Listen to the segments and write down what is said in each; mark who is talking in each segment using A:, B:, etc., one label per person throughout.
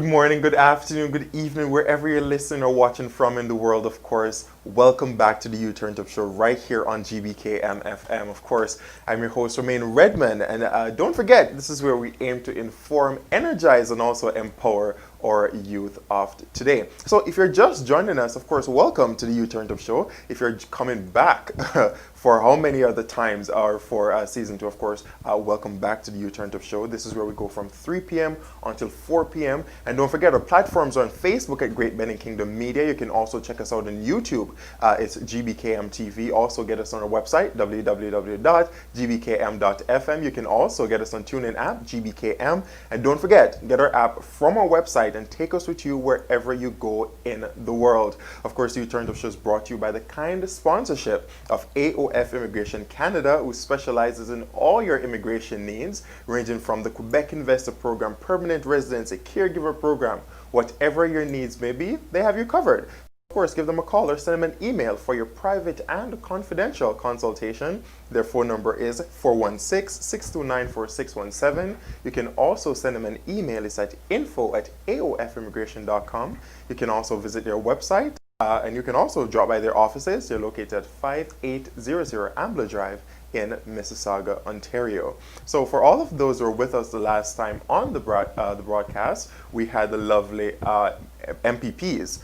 A: Good morning, good afternoon, good evening, wherever you're listening or watching from in the world, of course. Welcome back to the U-Turn Up Show right here on Gbkm FM. Of course, I'm your host, Romain Redman, and don't forget, this is where we aim to inform, energize, and also empower our youth of today. So if you're just joining us, of course, welcome to the U-Turn Up Show. If you're coming back for how many other times or for season 2, of course, welcome back to the U-Turn Up Show. This is where we go from 3 p.m. until 4 p.m. And don't forget, our platforms are on Facebook at Gbkm Media. You can also check us out on YouTube. It's Gbkm TV. Also get us on our website, www.gbkm.fm. You can also get us on TuneIn app, Gbkm. And don't forget, get our app from our website and take us with you wherever you go in the world. Of course, the U-Turn Up Show is brought to you by the kind sponsorship of AOF Immigration Canada, who specializes in all your immigration needs, ranging from the Quebec Investor Program, permanent residency, caregiver program, whatever your needs may be, they have you covered. Of course, give them a call or send them an email for your private and confidential consultation. Their phone number is 416-629-4617. You can also send them an email. It's at info@aofimmigration.com. You can also visit their website, and you can also drop by their offices. They're located at 5800 Ambler Drive in Mississauga, Ontario. So for all of those who were with us the last time on the broadcast, we had the lovely MPPs,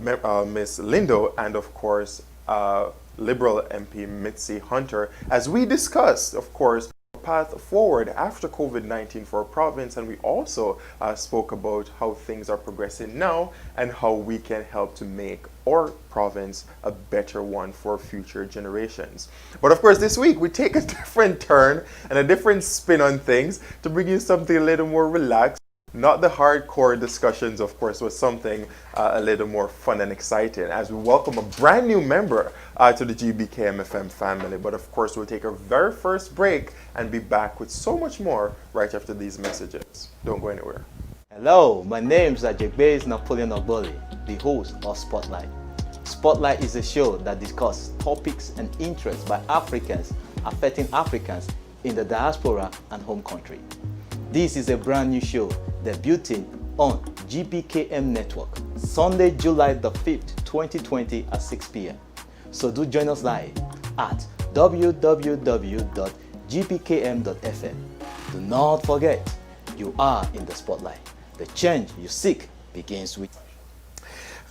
A: Miss Lindo, and of course Liberal MP Mitzi Hunter, as we discussed, of course, path forward after COVID-19 for our province, and we also spoke about how things are progressing now and how we can help to make our province a better one for future generations. But of course, this week we take a different turn and a different spin on things to bring you something a little more relaxed. Not the hardcore discussions, of course, was something a little more fun and exciting as we welcome a brand new member to the Gbkm FM family. But of course, we'll take our very first break and be back with so much more right after these messages. Don't go anywhere.
B: Hello, my name is Gbkm Napoleon Oboli, the host of Spotlight. Spotlight is a show that discusses topics and interests by Africans affecting Africans in the diaspora and home country. This is a brand new show debuting on Gbkm Network, Sunday, July the 5th, 2020 at 6 p.m. So do join us live at www.gbkm.fm. Do not forget, you are in the spotlight. The change you seek begins with.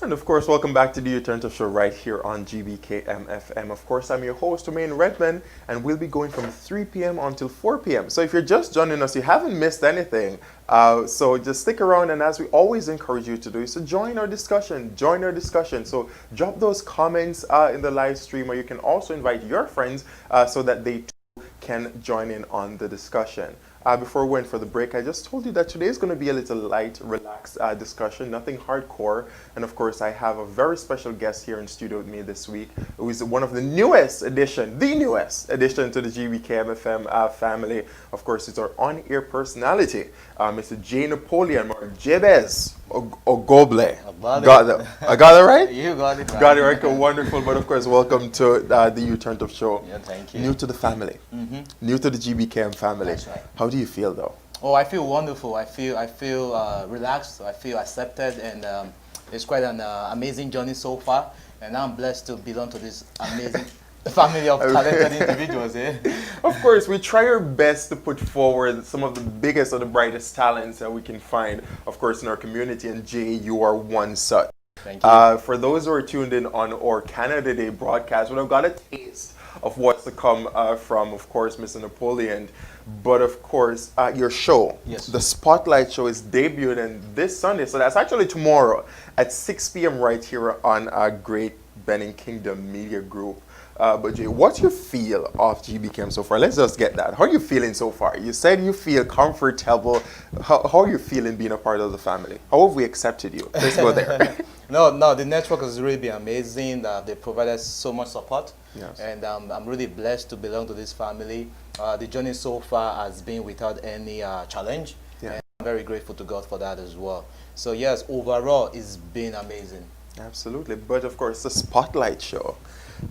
A: And of course, welcome back to the U-Turn Up Show right here on Gbkm FM. Of course, I'm your host, Romain Redman, and we'll be going from 3 p.m. until 4 p.m. So if you're just joining us, you haven't missed anything. So just stick around, and as we always encourage you to do, so join our discussion. So drop those comments in the live stream, or you can also invite your friends so that they too can join in on the discussion. Before we went for the break, I just told you that today is going to be a little light, relaxed discussion, nothing hardcore. And of course, I have a very special guest here in studio with me this week, who is one of the newest addition to the Gbkm FM family. Of course, it's our on-air personality, Mr. J. Napoleon, or Jebez Ogoble. I got that right?
B: You got it right.
A: Got it right. Wonderful. But of course, welcome to the U-Turn Up Show.
B: Yeah, thank you.
A: New to the family. New to the Gbkm family.
B: That's right.
A: How do you feel though?
B: Oh, I feel wonderful. I feel relaxed. I feel accepted, and it's quite an amazing journey so far. And I'm blessed to belong to this amazing family of talented individuals.
A: Of course, we try our best to put forward some of the biggest or the brightest talents that we can find, of course, in our community. And Jay, you are one such.
B: Thank you.
A: For those who are tuned in on our Canada Day broadcast, we've got a taste of what's to come from, of course, Mr. Napoleon. But of course, your show,
B: yes,
A: the Spotlight show, is debuting this Sunday. So that's actually tomorrow at 6 p.m. right here on Gbkm Media Group. But Jay, what's your feel of Gbkm so far? Let's just get that. How are you feeling so far? You said you feel comfortable. How are you feeling being a part of the family? How have we accepted you? Let's go there.
B: No, the network has really been amazing. They provided so much support. Yes. And I'm really blessed to belong to this family. The journey so far has been without any challenge. Yeah. And I'm very grateful to God for that as well. So yes, overall, it's been amazing.
A: Absolutely. But of course, the Spotlight show.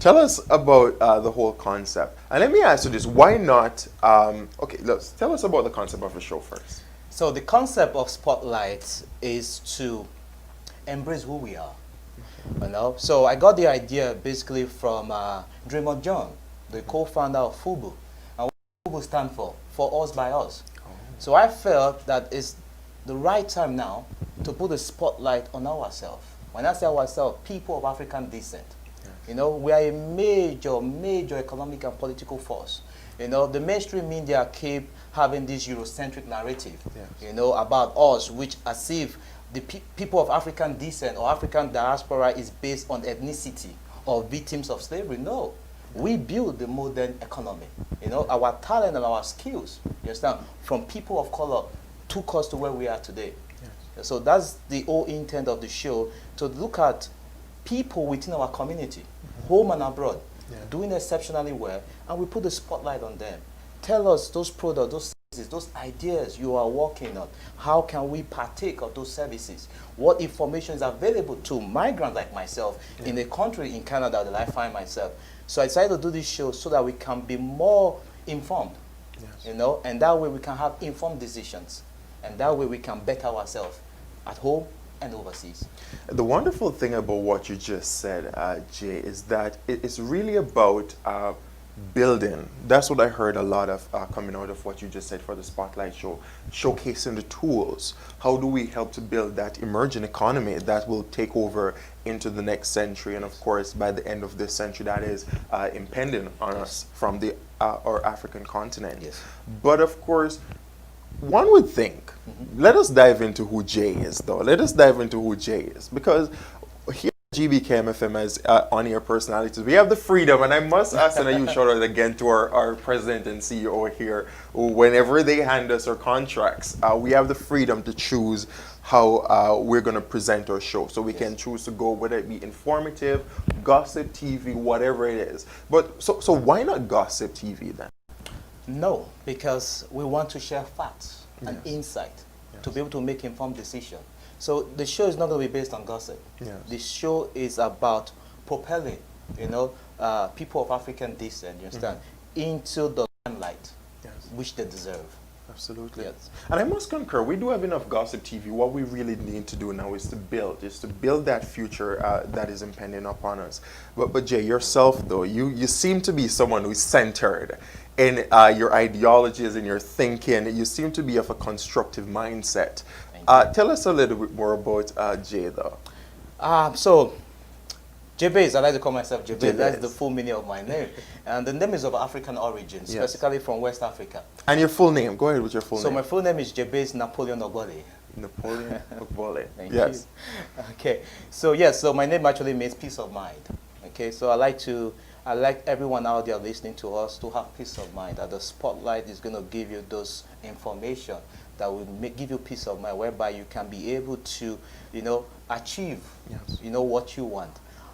A: Tell us about the whole concept. And let me ask you this, why not, okay, tell us about the concept of the show first.
B: So the concept of Spotlight is to embrace who we are. You know, so I got the idea basically from Draymond John, the co-founder of FUBU. And what FUBU stands for us by us. So I felt that it's the right time now to put a spotlight on ourselves. When I say ourselves, people of African descent. Yes. You know, we are a major economic and political force. You know, the mainstream media keep having this Eurocentric narrative, yes, you know, about us, which as if the people of African descent or African diaspora is based on ethnicity or victims of slavery. No. We build the modern economy. You know, our talent and our skills, you understand, from people of color took us to where we are today. Yes. So that's the whole intent of the show, to look at people within our community, home and abroad, doing exceptionally well, and we put the spotlight on them. Tell us those products, those services, those ideas you are working on. How can we partake of those services? What information is available to migrants like myself in a country in Canada that I find myself? So I decided to do this show so that we can be more informed, you know, and that way we can have informed decisions, and that way we can better ourselves at home and overseas.
A: The wonderful thing about what you just said, Jay, is that it's really about building. That's what I heard a lot of coming out of what you just said for the Spotlight show, showcasing the tools. How do we help to build that emerging economy that will take over into the next century, and of course by the end of this century that is impending on us from the our African continent. Yes. But of course, one would think, let us dive into who Jay is though. Let us dive into who Jay is, because here at Gbkm FM as on-air personalities, we have the freedom, and I must ask and you shout out again to our president and CEO here, who, whenever they hand us our contracts, we have the freedom to choose how we're going to present our show. So we can choose to go, whether it be informative, gossip TV, whatever it is. But so why not gossip TV then?
B: No, because we want to share facts and insight to be able to make informed decisions. So the show is not going to be based on gossip. Yes. The show is about propelling, you know, people of African descent, you understand, into the limelight, which they deserve.
A: Absolutely. Yes. And I must concur, we do have enough gossip TV. What we really need to do now is to build that future that is impending upon us. But Jay, yourself though, you seem to be someone who's centered in your ideologies and your thinking. You seem to be of a constructive mindset. Tell us a little bit more about Jay though.
B: So Jabez, I like to call myself Jabez. That's the full meaning of my name. And the name is of African origin, specifically from West Africa.
A: And your full name? Go ahead with your full name.
B: So my full name is Jabez Napoleon Ogbole.
A: Napoleon Ogbole.
B: Thank you. Okay. So yes, so my name actually means peace of mind. Okay. So I like everyone out there listening to us to have peace of mind. That the spotlight is going to give you those information that will give you peace of mind, whereby you can be able to, you know, achieve, you know, what you want.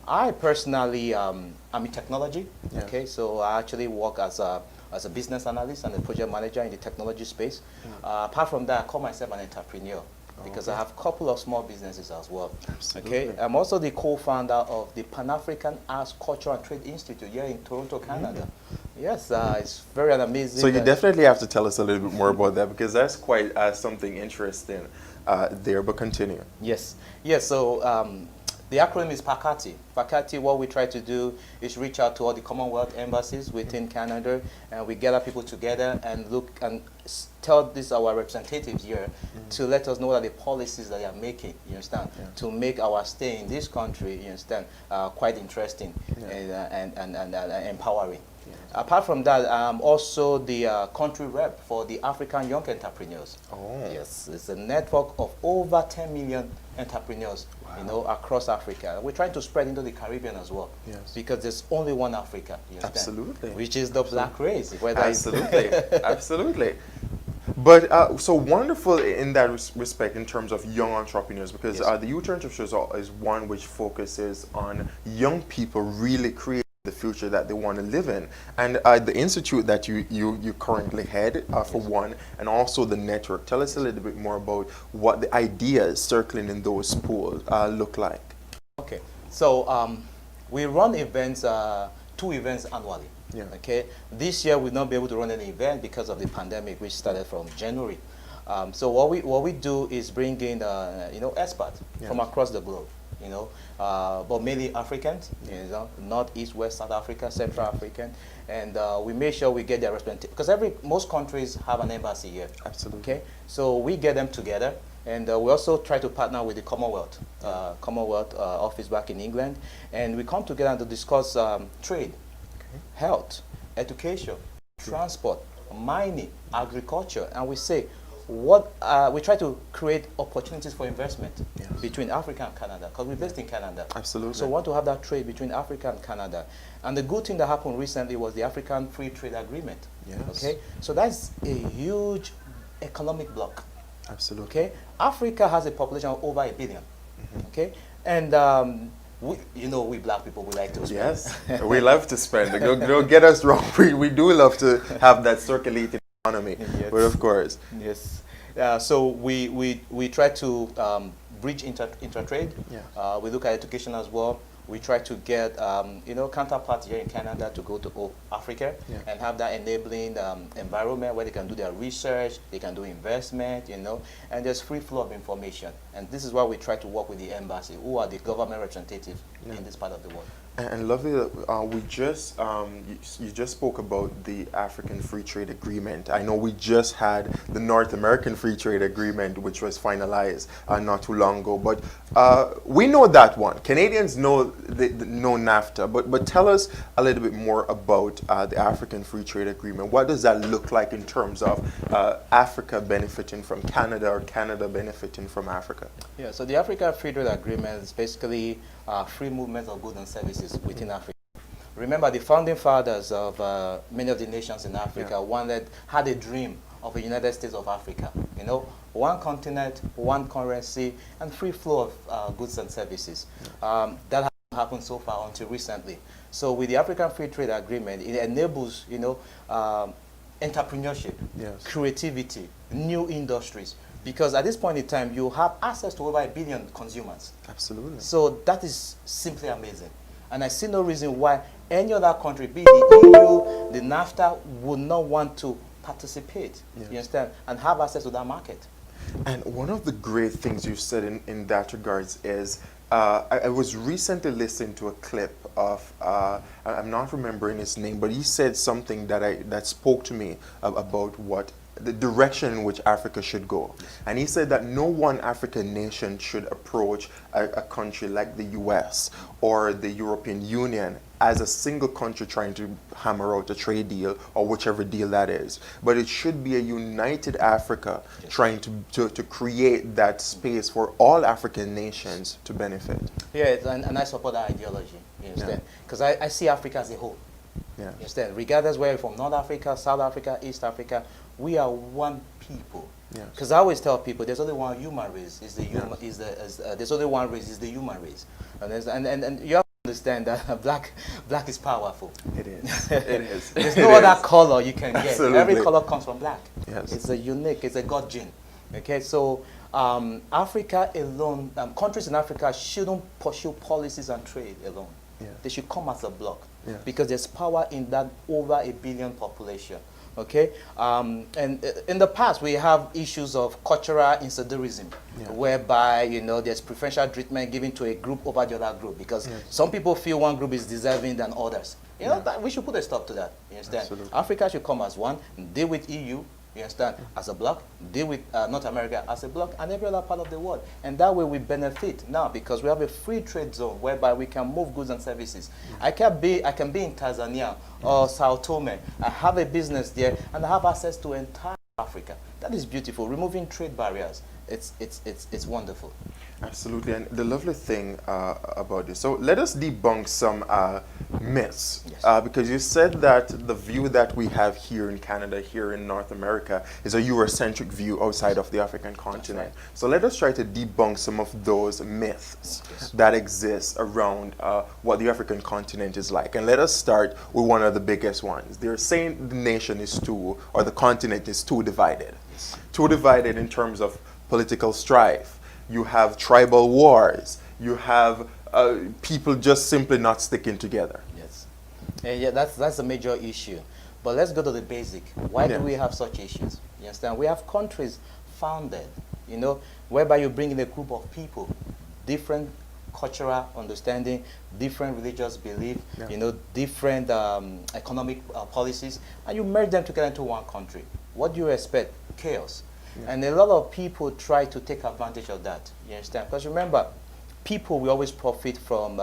B: I personally, I'm in technology, okay, so I actually work as a business analyst and a project manager in the technology space. Apart from that, I call myself an entrepreneur because I have a couple of small businesses as well. Absolutely. Okay, I'm also the co-founder of the Pan-African Arts, Culture and Trade Institute here in Toronto, Canada. Yes, it's very amazing.
A: So you definitely have to tell us a little bit more about that, because that's quite something interesting there, but continue.
B: Yes, so the acronym is PACATI. PACATI, what we try to do is reach out to all the Commonwealth embassies within Canada, and we gather people together and look and tell this our representatives here to let us know what are the policies that they are making, you understand, to make our stay in this country, you understand, quite interesting and empowering. Apart from that, I'm also the country rep for the African Young Entrepreneurs. Yes, it's a network of over 10 million entrepreneurs, you know, across Africa. We're trying to spread into the Caribbean as well, because there's only one Africa, you understand,
A: absolutely,
B: which is the black race.
A: Absolutely, absolutely. But so wonderful in that respect in terms of young entrepreneurs, because the Youth Entrepreneurs is one which focuses on young people really creating the future that they want to live in. And the institute that you currently head, for one, and also the network. Tell us a little bit more about what the ideas circling in those pools look like.
B: Okay, so we run events, 2 events annually. Okay, this year we'll not be able to run any event because of the pandemic, which started from January. So what we do is bring in experts from across the globe, but mainly Africans, North, East, West, South Africa, Central African, and we make sure we get their representation, because most countries have an embassy here.
A: Absolutely.
B: Okay, so we get them together, and we also try to partner with the Commonwealth office back in England, and we come together to discuss trade, health, education, transport, mining, agriculture, and we say we try to create opportunities for investment between Africa and Canada, because we're based in Canada.
A: Absolutely.
B: So we want to have that trade between Africa and Canada. And the good thing that happened recently was the African Free Trade Agreement. Yes. Okay, so that's a huge economic bloc.
A: Absolutely.
B: Okay, Africa has a population of over 1 billion. Okay, and we black people, we like to spend.
A: Yes, we love to spend. Don't get us wrong. We do love to have that circulating economy. Yes. But of course.
B: Yes. So we try to bridge intertrade. Yeah. We look at education as well. We try to get counterparts here in Canada to go to Africa and have that enabling environment where they can do their research, they can do investment, and there's free flow of information. And this is why we try to work with the embassy, who are the government representatives in this part of the world.
A: And lovely that we just you just spoke about the African Free Trade Agreement. I know we just had the North American Free Trade Agreement, which was finalized not too long ago. But we know that one. Canadians know know NAFTA. But tell us a little bit more about the African Free Trade Agreement. What does that look like in terms of Africa benefiting from Canada or Canada benefiting from Africa?
B: Yeah. So the African Free Trade Agreement is basically free movement of goods and services within Africa. Remember, the founding fathers of many of the nations in Africa had a dream of a United States of Africa. One continent, one currency, and free flow of goods and services. That hasn't happened so far until recently. So with the African Free Trade Agreement, it enables entrepreneurship, creativity, new industries. Because at this point in time, you have access to over 1 billion consumers.
A: Absolutely.
B: So that is simply amazing. And I see no reason why any other country, be it the EU, the NAFTA, would not want to participate, you understand, and have access to that market.
A: And one of the great things you said in that regards is, I was recently listening to a clip of, I'm not remembering his name, but he said something that spoke to me about what the direction in which Africa should go. And he said that no one African nation should approach a country like the US or the European Union as a single country trying to hammer out a trade deal or whichever deal that is. But it should be a united Africa trying to create that space for all African nations to benefit.
B: Yeah, and I support that ideology, you understand? Because I see Africa as a whole. You understand? Regardless where you're from, North Africa, South Africa, East Africa, we are one people. Because I always tell people there's only one human race. There's only one race. Is the human race. And you have to understand that black is powerful.
A: It is. It is.
B: There's no other color you can get.
A: Absolutely.
B: Every color comes from black.
A: Yes.
B: It's a God gene. Okay, so Africa alone, countries in Africa shouldn't pursue policies and trade alone. They should come as a bloc. Because there's power in that over 1 billion population. Okay, and in the past we have issues of cultural insudarism, whereby there's preferential treatment given to a group over the other group because some people feel one group is deserving than others. That we should put a stop to that. You understand? Absolutely. Africa should come as one, deal with EU. You understand? As a bloc, deal with North America as a bloc, and every other part of the world. And that way we benefit now because we have a free trade zone whereby we can move goods and services. I can be in Tanzania or Sao Tome. I have a business there, and I have access to entire Africa. That is beautiful. Removing trade barriers. It's wonderful.
A: Absolutely, and the lovely thing about this. So let us debunk some myths, because you said that the view that we have here in Canada, here in North America, is a Eurocentric view outside of the African continent. Right. So let us try to debunk some of those myths that exist around what the African continent is like. And let us start with one of the biggest ones. They're saying the nation is too, or the continent is too divided. Too divided in terms of political strife. You have tribal wars. You have people just simply not sticking together.
B: Yes. Yeah, that's a major issue. But let's go to the basic. Why do we have such issues? You understand? We have countries founded, whereby you bring in a group of people, different cultural understanding, different religious belief, different economic policies, and you merge them together into one country. What do you expect? Chaos. Yeah. And a lot of people try to take advantage of that. You understand? Because remember, people will always profit from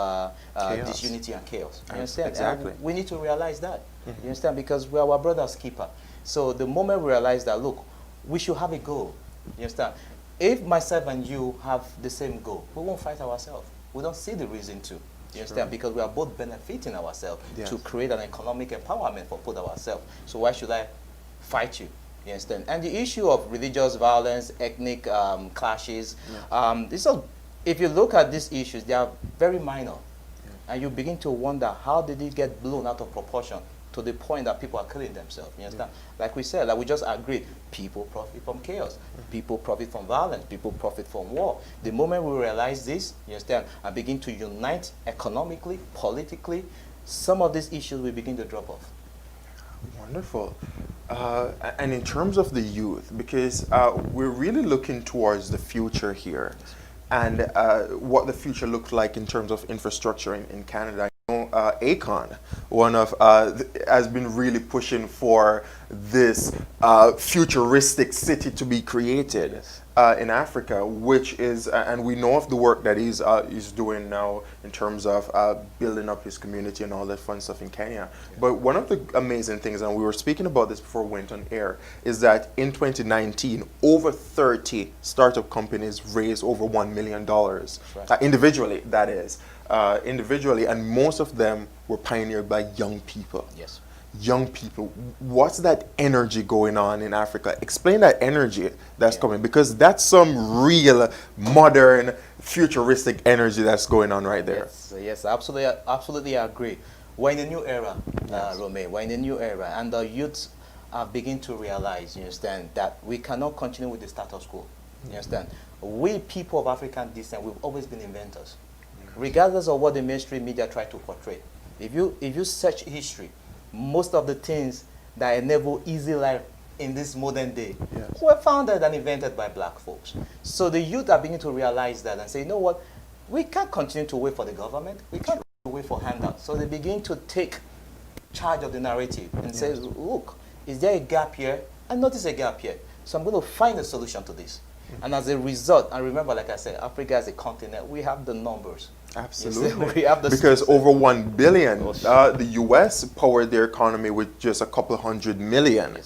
B: disunity and chaos. You understand?
A: Exactly.
B: And we need to realize that. You understand? Because we are our brother's keeper. So the moment we realize that, look, we should have a goal. You understand? If myself and you have the same goal, we won't fight ourselves. We don't see the reason to. You understand? Because we are both benefiting ourselves to create an economic empowerment for both ourselves. So why should I fight you? You understand? And the issue of religious violence, ethnic clashes, if you look at these issues, they are very minor. And you begin to wonder, how did it get blown out of proportion to the point that people are killing themselves? You understand? Like we said, like we just agreed, people profit from chaos. People profit from violence. People profit from war. The moment we realize this, you understand, and begin to unite economically, politically, some of these issues will begin to drop off.
A: Wonderful. And in terms of the youth, because we're really looking towards the future here, and what the future looks like in terms of infrastructure in Canada. I know Akon, has been really pushing for this futuristic city to be created in Africa, which is, and we know of the work that he's doing now in terms of building up his community and all that fun stuff in Kenya. But one of the amazing things, and we were speaking about this before we went on air, is that in 2019, over 30 startup companies raised over $1 million, individually, that is. Individually, and most of them were pioneered by young people.
B: Yes.
A: Young people. What's that energy going on in Africa? Explain that energy that's coming, because that's some real modern futuristic energy that's going on right there.
B: Yes, absolutely I agree. We're in a new era, Romain. We're in a new era, and the youth are beginning to realize, you understand, that we cannot continue with the status quo. You understand? We people of African descent, we've always been inventors. Regardless of what the mainstream media try to portray. If you search history, most of the things that enable easy life in this modern day were founded and invented by black folks. So the youth are beginning to realize that and say, you know what, we can't continue to wait for the government. We can't wait for handouts. So they begin to take charge of the narrative and say, look, is there a gap here? I notice a gap here. So I'm going to find a solution to this. And as a result, and remember, like I said, Africa as a continent, we have the numbers.
A: Absolutely.
B: We have the
A: because over 1 billion, the U.S. powered their economy with just a couple hundred million.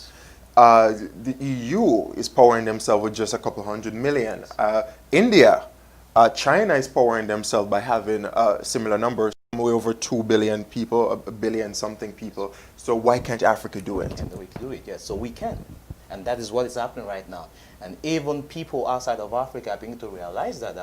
A: The EU is powering themselves with just a couple hundred million. India, China is powering themselves by having similar numbers, way over 2 billion people, 1 billion something people. So why can't Africa do it?
B: We can do it, yes. So we can. And that is what is happening right now. And even people outside of Africa are beginning to realize that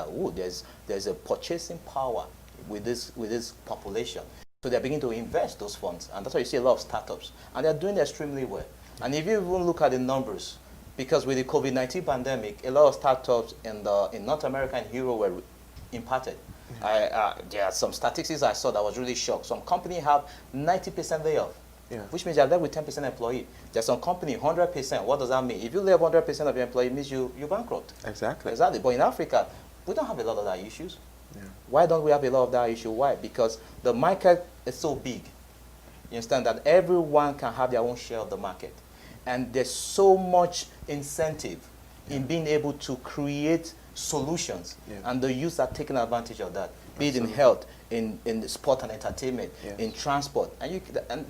B: there's a purchasing power with this population. So they're beginning to invest those funds. And that's why you see a lot of startups. And they're doing extremely well. And if you even look at the numbers, because with the COVID-19 pandemic, a lot of startups in North America and Europe were impacted. There are some statistics I saw that was really shocked. Some companies have 90% layoff. Which means you're left with 10% employee. There's some company, 100%. What does that mean? If you lay off 100% of your employee, it means you bankrupt.
A: Exactly.
B: Exactly. But in Africa, we don't have a lot of that issues. Why don't we have a lot of that issue? Why? Because the market is so big. You understand that everyone can have their own share of the market. And there's so much incentive in being able to create solutions. And the youth are taking advantage of that, be it in health, in sport and entertainment, in transport. And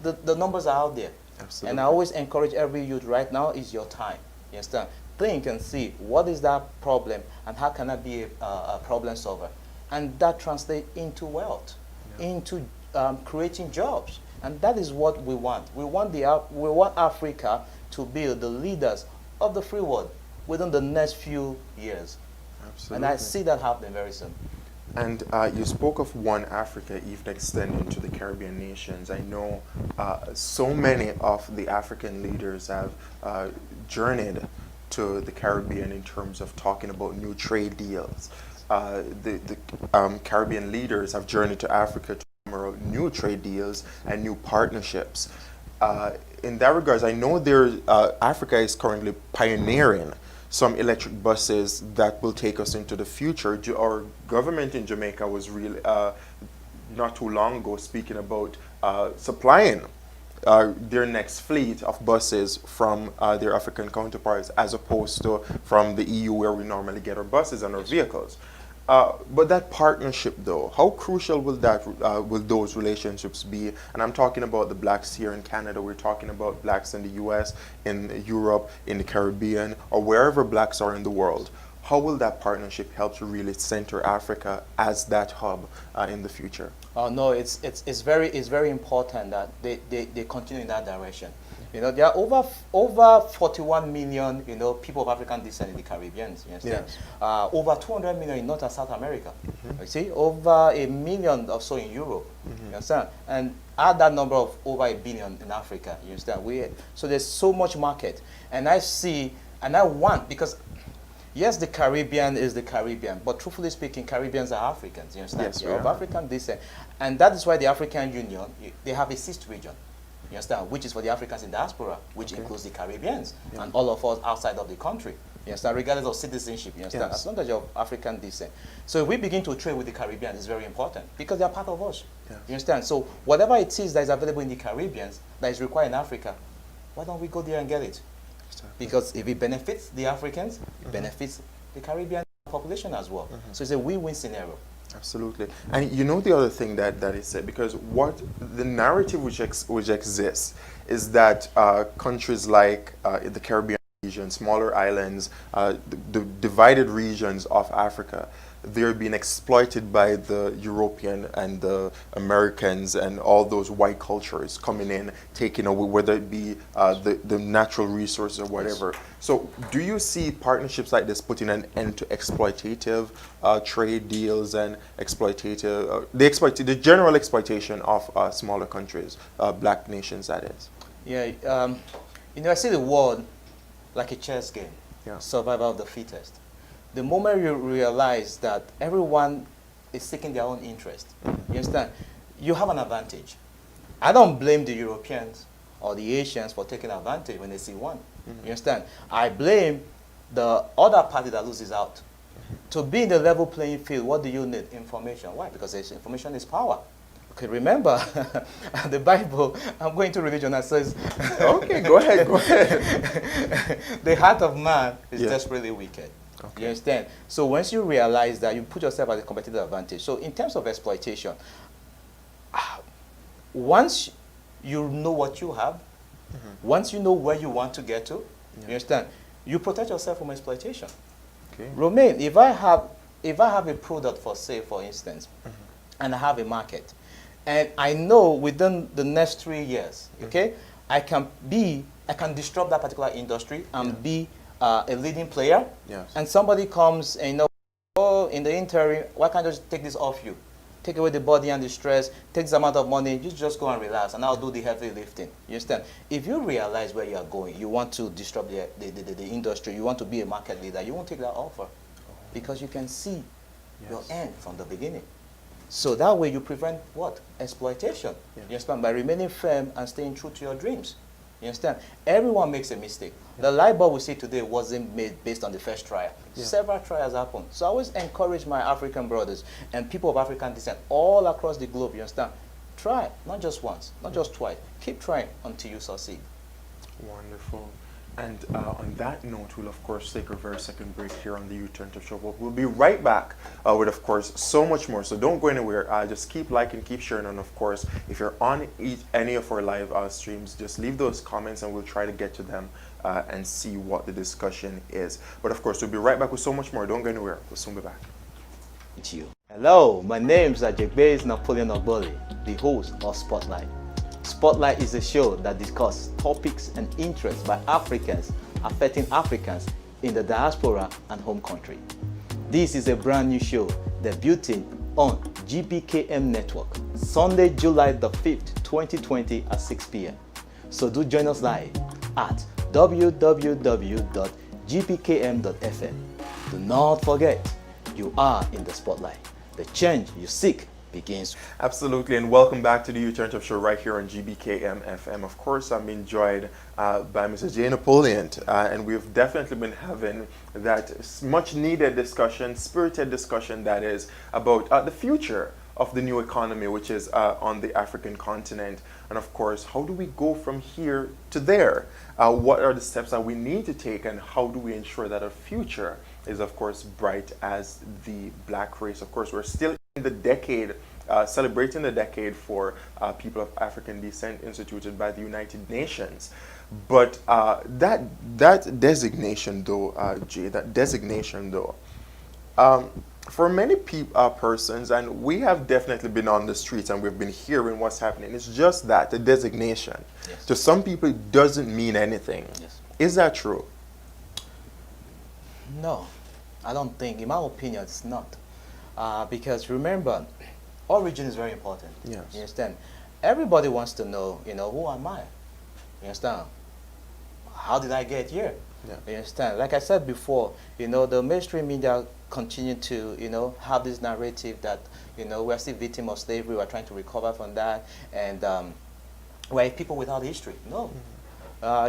B: the numbers are out there. Absolutely. And I always encourage every youth, right now is your time. You understand? Think and see, what is that problem and how can I be a problem solver? And that translates into wealth, into creating jobs. And that is what we want. We want Africa to be the leaders of the free world within the next few years. Absolutely. And I see that happening very soon.
A: And you spoke of one Africa even extending to the Caribbean nations. I know so many of the African leaders have journeyed to the Caribbean in terms of talking about new trade deals. The Caribbean leaders have journeyed to Africa to promote new trade deals and new partnerships. In that regards, I know Africa is currently pioneering some electric buses that will take us into the future. Our government in Jamaica was really not too long ago speaking about supplying their next fleet of buses from their African counterparts, as opposed to from the EU, where we normally get our buses and our vehicles. But that partnership, though, how crucial will will those relationships be? And I'm talking about the blacks here in Canada. We're talking about blacks in the U.S., in Europe, in the Caribbean, or wherever blacks are in the world. How will that partnership help to really center Africa as that hub in the future?
B: No, it's very important that they continue in that direction. You know, there are over 41 million, you know, people of African descent in the Caribbean. You understand?
A: Yes.
B: Over 200 million in North and South America. You see, over 1 million or so in Europe. You understand? And add that number of over 1 billion in Africa. You understand? So there's so much market, and I see, and I want, because yes, the Caribbean is the Caribbean, but truthfully speaking, Caribbeans are Africans. You understand?
A: Yes,
B: They're of African descent, and that is why the African Union, they have a sixth region. You understand? Which is for the Africans in diaspora, which includes the Caribbeans and all of us outside of the country. You understand? Regardless of citizenship, you understand?
A: Yes.
B: As long as you're of African descent. So if we begin to trade with the Caribbean, it's very important because they're part of us.
A: Yes.
B: You understand? So whatever it is that is available in the Caribbean that is required in Africa, why don't we go there and get it?
A: Exactly.
B: Because if it benefits the Africans, it benefits the Caribbean population as well. So it's a win-win scenario.
A: Absolutely. And you know the other thing that is said, because what the narrative which exists is that countries like the Caribbean region, smaller islands, the divided regions of Africa, they're being exploited by the European and the Americans and all those white cultures coming in, taking away, whether it be the natural resources or whatever. So do you see partnerships like this putting an end to exploitative trade deals and exploitative, the general exploitation of smaller countries, black nations, that is?
B: Yeah, you know, I see the world like a chess game,
A: Yeah.
B: survival of the fittest. The moment you realize that everyone is seeking their own interest, you understand, you have an advantage. I don't blame the Europeans or the Asians for taking advantage when they see one. You understand? I blame the other party that loses out. To be in the level playing field, what do you need? Information. Why? Because information is power. Okay, remember the Bible, I'm going to religion that says,
A: Okay, go ahead, go ahead.
B: The heart of man is
A: Yeah.
B: desperately wicked.
A: Okay.
B: You understand? So once you realize that, you put yourself at a competitive advantage. So in terms of exploitation, once you know what you have, once you know where you want to get to, you understand, you protect yourself from exploitation.
A: Okay.
B: Romain, if I have a product for sale, for instance, and I have a market, and I know within the next 3 years, okay, I can disrupt that particular industry and be a leading player.
A: Yes.
B: And somebody comes and, you know, oh, in the interim, why can't I just take this off you? Take away the body and the stress, take this amount of money, you just go and relax, and I'll do the heavy lifting. You understand? If you realize where you are going, you want to disrupt the industry, you want to be a market leader, you won't take that offer because you can see your end from the beginning. So that way you prevent what? Exploitation. You understand? By remaining firm and staying true to your dreams. You understand? Everyone makes a mistake. The light bulb we see today wasn't made based on the first trial. Several trials happened. So I always encourage my African brothers and people of African descent all across the globe, you understand? Try, not just once, not just twice. Keep trying until you succeed.
A: Wonderful. And on that note, we'll of course take a very second break here on the U-Turn Show. But we'll be right back with, of course, so much more. So don't go anywhere. Just keep liking, keep sharing, and of course, if you're on any of our live streams, just leave those comments, and we'll try to get to them and see what the discussion is. But of course, we'll be right back with so much more. Don't go anywhere. We'll soon be back.
B: Hello, my name is Gbkm, the host of Spotlight. Spotlight is a show that discusses topics and interests by Africans affecting Africans in the diaspora and home country. This is a brand new show debuting on Gbkm Network, Sunday, July the 5th, 2020 at 6 p.m. So do join us live at www.gbkm.fm. Do not forget, you are in the spotlight. The change you seek begins.
A: Absolutely, and welcome back to the Youth Turn Up Show right here on Gbkm FM. Of course, I'm being joined by Mrs. J. Napoleon, and we've definitely been having that much needed discussion, spirited discussion that is about the future of the new economy, which is on the African continent. And of course, how do we go from here to there? What are the steps that we need to take, and how do we ensure that our future is, of course, bright as the black race? Of course, we're still in the decade, celebrating the decade for people of African descent instituted by the United Nations. But that designation, though, Jay, that designation, though, for many persons, and we have definitely been on the streets and we've been hearing what's happening, it's just that, the designation.
B: Yes.
A: To some people, it doesn't mean anything.
B: Yes.
A: Is that true?
B: No, I don't think. In my opinion, it's not. Because remember, origin is very important.
A: Yes.
B: You understand? Everybody wants to know, who am I? You understand? How did I get here?
A: Yeah.
B: You understand? Like I said before, the mainstream media continue to, have this narrative that, we're still victim of slavery, we're trying to recover from that, and we're people without history. No.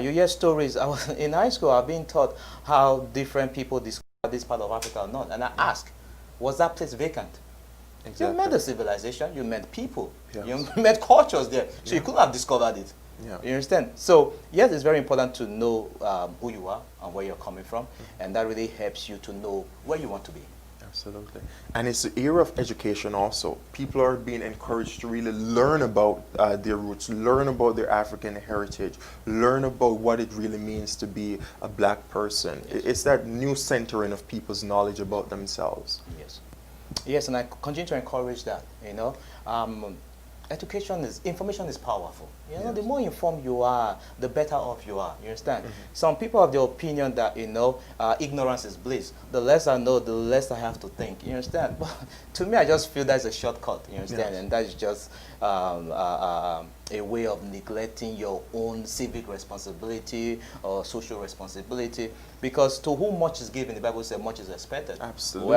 B: You hear stories. I was in high school, I've been taught how different people discover this part of Africa or not. And I ask, was that place vacant?
A: Exactly.
B: You met a civilization, you met people,
A: Yes.
B: you met cultures there. So you could have discovered it.
A: Yeah.
B: You understand? So yes, it's very important to know who you are and where you're coming from, and that really helps you to know where you want to be.
A: Absolutely. And it's the era of education also. People are being encouraged to really learn about their roots, learn about their African heritage, learn about what it really means to be a black person.
B: Yes.
A: It's that new centering of people's knowledge about themselves.
B: Yes. Yes, and I continue to encourage that, information is powerful.
A: Yes.
B: The more informed you are, the better off you are. You understand? Some people have the opinion that, ignorance is bliss. The less I know, the less I have to think. You understand? But to me, I just feel that's a shortcut. You understand?
A: Yes.
B: And that is just a way of neglecting your own civic responsibility or social responsibility. Because to whom much is given, the Bible says much is expected.
A: Absolutely.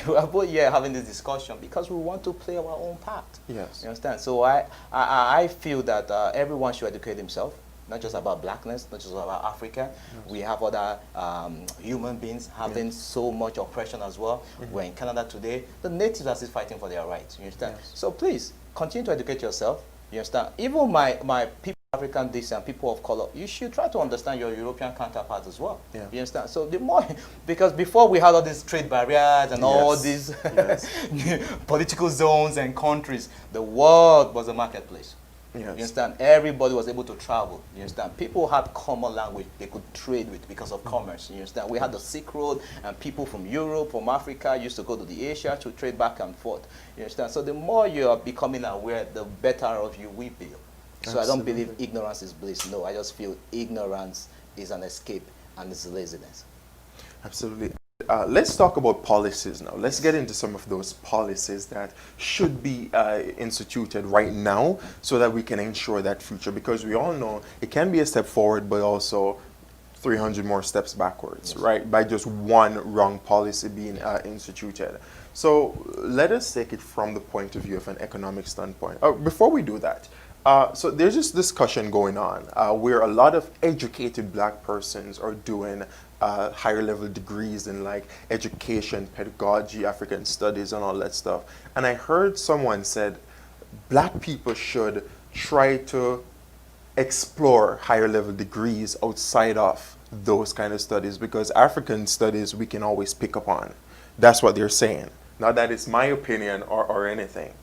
B: We're both here having this discussion because we want to play our own part.
A: Yes.
B: You understand? So I feel that everyone should educate himself, not just about blackness, not just about Africa.
A: Yes.
B: We have other human beings having so much oppression as well. We're in Canada today. The natives are still fighting for their rights. You understand?
A: Yes.
B: So please, continue to educate yourself. You understand? Even my people, African descent, people of color, you should try to understand your European counterparts as well.
A: Yeah.
B: You understand? So the more, because before we had all these trade barriers and all
A: Yes.
B: these
A: Yes.
B: political zones and countries, the world was a marketplace.
A: Yes.
B: You understand? Everybody was able to travel. You understand? People had common language they could trade with because of commerce. You understand? We had the Silk Road, and people from Europe, from Africa used to go to the Asia to trade back and forth. You understand? So the more you are becoming aware, the better of you we feel. So I don't
A: Absolutely.
B: believe ignorance is bliss. No, I just feel ignorance is an escape and it's laziness.
A: Absolutely. Let's talk about policies now. Let's get into some of those policies that should be instituted right now so that we can ensure that future. Because we all know it can be a step forward, but also 300 more steps backwards,
B: Yes.
A: right? By just one wrong policy being instituted. So let us take it from the point of view of an economic standpoint. Before we do that, so there's this discussion going on where a lot of educated black persons are doing higher level degrees in like education, pedagogy, African studies, and all that stuff. And I heard someone said black people should try to explore higher level degrees outside of those kind of studies because African studies we can always pick up on. That's what they're saying. Not that it's my opinion or anything.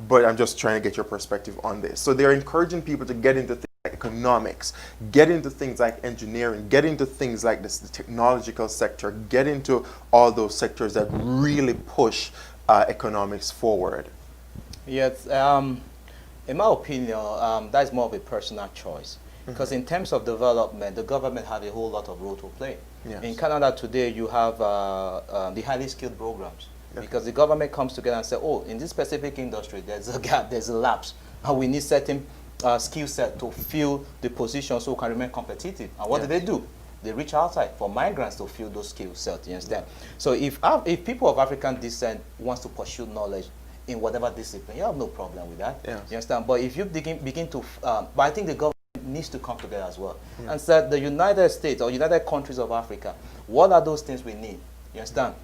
A: But I'm just trying to get your perspective on this. So they're encouraging people to get into things like economics, get into things like engineering, get into things like this, the technological sector, get into all those sectors that really push economics forward.
B: Yes, in my opinion, that is more of a personal choice. Because in terms of development, the government has a whole lot of role to play.
A: Yes.
B: In Canada today, you have the highly skilled programs. Because the government comes together and says, oh, in this specific industry, there's a gap, there's a lapse, and we need certain skill set to fill the position so we can remain competitive. And what
A: Yes.
B: do? They reach outside for migrants to fill those skill sets, you understand? So if people of African descent wants to pursue knowledge in whatever discipline, you have no problem with that.
A: Yes.
B: You understand? But if you begin to, but I think the government needs to come together as well and said the United States or United Countries of Africa, what are those things we need? You understand?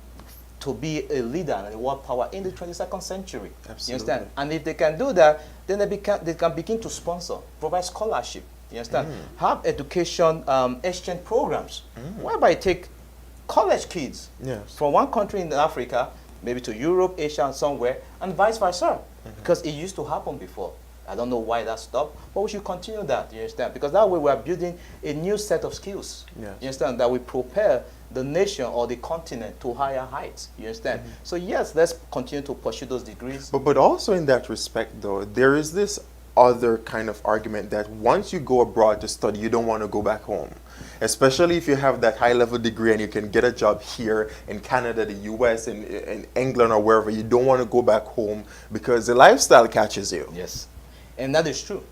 B: To be a leader and a world power in the 22nd century.
A: Absolutely.
B: You understand? And if they can do that, then they can begin to sponsor, provide scholarship. You understand? Have education exchange programs whereby you take college kids from one country in Africa, maybe to Europe, Asia, and somewhere, and vice versa. Because it used to happen before. I don't know why that stopped, but we should continue that, you understand? Because that way we are building a new set of skills, you understand, that will prepare the nation or the continent to higher heights, you understand? So yes, let's continue to pursue those degrees.
A: But also in that respect, though, there is this other kind of argument that once you go abroad to study, you don't want to go back home. Especially if you have that high-level degree and you can get a job here in Canada, the US, in England, or wherever. You don't want to go back home because the lifestyle catches you.
B: Yes. And that is true.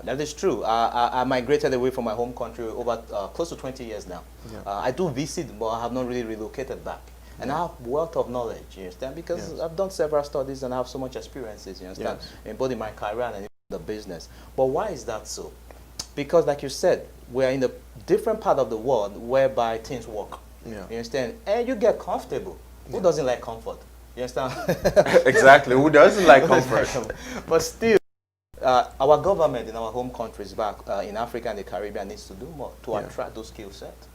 B: That is true. I migrated away from my home country over close to 20 years now. I do visit, but I have not really relocated back. And I have wealth of knowledge, you understand? Because I've done several studies and I have so much experiences, you understand? In both in my career and in the business. But why is that so? Because like you said, we're in a different part of the world whereby things work. You understand? And you get comfortable. Who doesn't like comfort? You understand?
A: Exactly. Who doesn't like comfort?
B: But still, our government in our home countries back in Africa and the Caribbean needs to do more to attract those skill sets.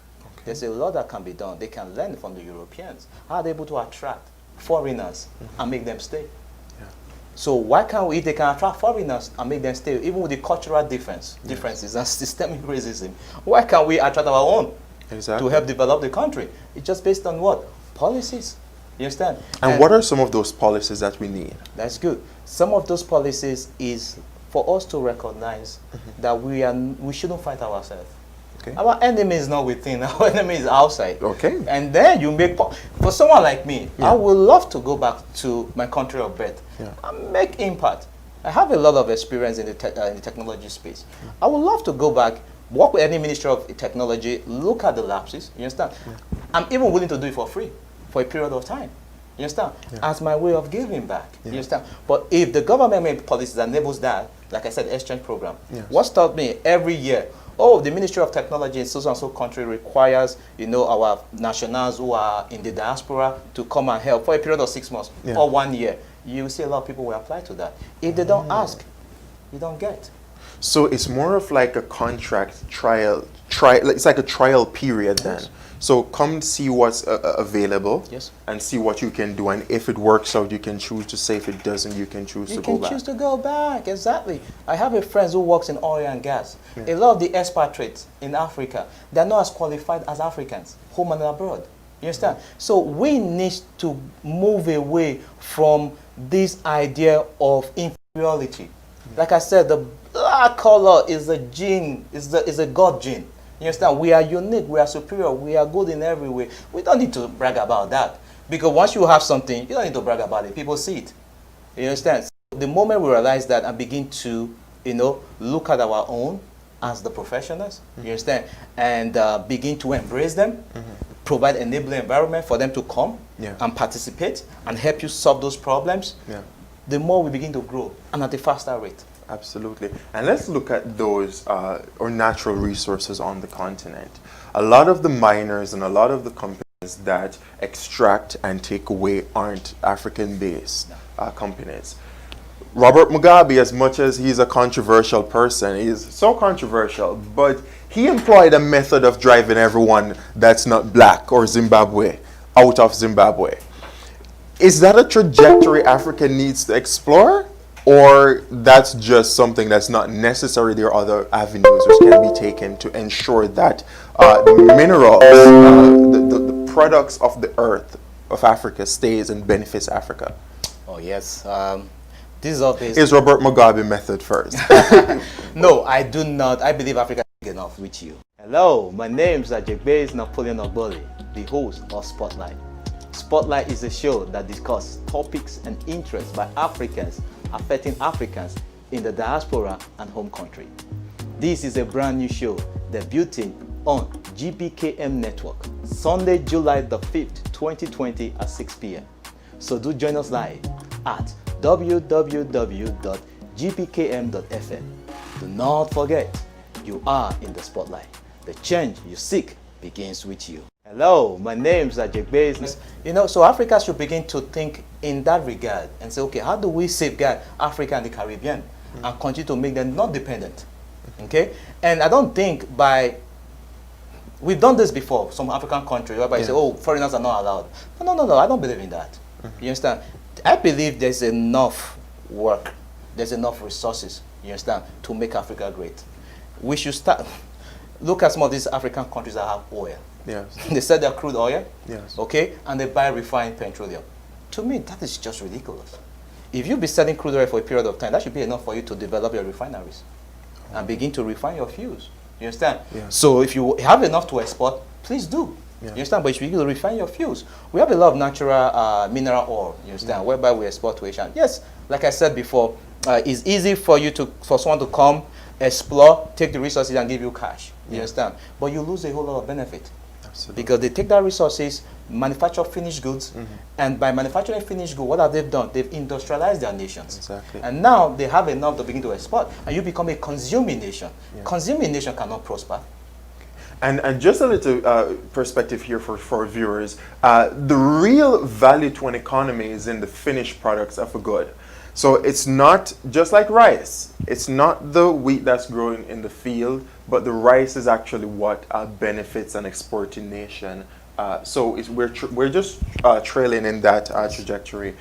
B: There's a lot that can be done. They can learn from the Europeans. How are they able to attract foreigners and make them stay? So why can't we, if they can attract foreigners and make them stay, even with the cultural differences and systemic racism, why can't we attract our own to help develop the country? It's just based on what? Policies. You understand?
A: And what are some of those policies that we need?
B: That's good. Some of those policies is for us to recognize that we shouldn't fight ourselves. Our enemy is not within, our enemy is outside. And then you make, for someone like me, I would love to go back to my country of birth and make impact. I have a lot of experience in the technology space. I would love to go back, work with any ministry of technology, look at the lapses, you understand? I'm even willing to do it for free, for a period of time. You understand? As my way of giving back. You understand? But if the government made policies that enables that, like I said, exchange program, what stopped me every year? Oh, the Ministry of Technology in so and so country requires, you know, our nationals who are in the diaspora to come and help for a period of 6 months or 1 year. You see a lot of people will apply to that. If they don't ask, you don't get.
A: So it's more of like a contract trial. It's like a trial period then. So come see what's available and see what you can do. And if it works out, you can choose to say. If it doesn't, you can choose to go back. You can choose
B: to go back, exactly. I have a friend who works in oil and gas. A lot of the expatriates in Africa, they're not as qualified as Africans, home and abroad. You understand? So we need to move away from this idea of inferiority. Like I said, the black color is a gene, is a God gene. You understand? We are unique, we are superior, we are good in every way. We don't need to brag about that. Because once you have something, you don't need to brag about it. People see it. You understand? So the moment we realize that and begin to, you know, look at our own as the professionals, you understand? And begin to embrace them, provide an enabling environment for them to come and participate and help you solve those problems, the more we begin to grow and at a faster rate.
A: Absolutely. And let's look at those or natural resources on the continent. A lot of the miners and a lot of the companies that extract and take away aren't African-based companies. Robert Mugabe, as much as he's a controversial person, he's so controversial, but he employed a method of driving everyone that's not black or Zimbabwe out of Zimbabwe. Is that a trajectory Africa needs to explore? Or that's just something that's not necessary? There are other avenues which can be taken to ensure that the minerals, the products of the earth of Africa stays and benefits Africa.
B: Oh yes, this is all based.
A: Is Robert Mugabe method first?
B: No, I do not. I believe Africa is big enough with you. Hello, my name is Gbkm, the host of Spotlight. Spotlight is a show that discusses topics and interests by Africans affecting Africans in the diaspora and home country. This is a brand new show debuting on Gbkm Network, Sunday, July the 5th, 2020 at 6 p.m. So do join us live at www.gbkm.fm. Do not forget, you are in the spotlight. The change you seek begins with you. Hello, my name is Gbkm. You know, so Africa should begin to think in that regard and say, okay, how do we safeguard Africa and the Caribbean and continue to make them not dependent? Okay, and I don't think we've done this before, some African countries, whereby you say, oh, foreigners are not allowed. No, I don't believe in that. You understand? I believe there's enough work, there's enough resources, you understand, to make Africa great. We should start, look at some of these African countries that have oil.
A: Yes.
B: They sell their crude oil,
A: Yes.
B: okay, and they buy refined petroleum. To me, that is just ridiculous. If you be selling crude oil for a period of time, that should be enough for you to develop your refineries and begin to refine your fuels. You understand?
A: Yes.
B: So if you have enough to export, please do.
A: Yeah.
B: You understand? But you should be able to refine your fuels. We have a lot of natural mineral ore, you understand, whereby we export to Asia. Yes, like I said before, it's easy for someone to come, explore, take the resources and give you cash. You understand? But you lose a whole lot of benefit.
A: Absolutely.
B: Because they take that resources, manufacture finished goods, and by manufacturing finished goods, what have they done? They've industrialized their nations.
A: Exactly.
B: And now they have enough to begin to export, and you become a consuming nation.
A: Yeah.
B: Consuming nation cannot prosper.
A: And just a little perspective here for viewers. The real value to an economy is in the finished products of a good. So it's not just like rice. It's not the wheat that's growing in the field, but the rice is actually what benefits an exporting nation. So we're just trailing in that trajectory,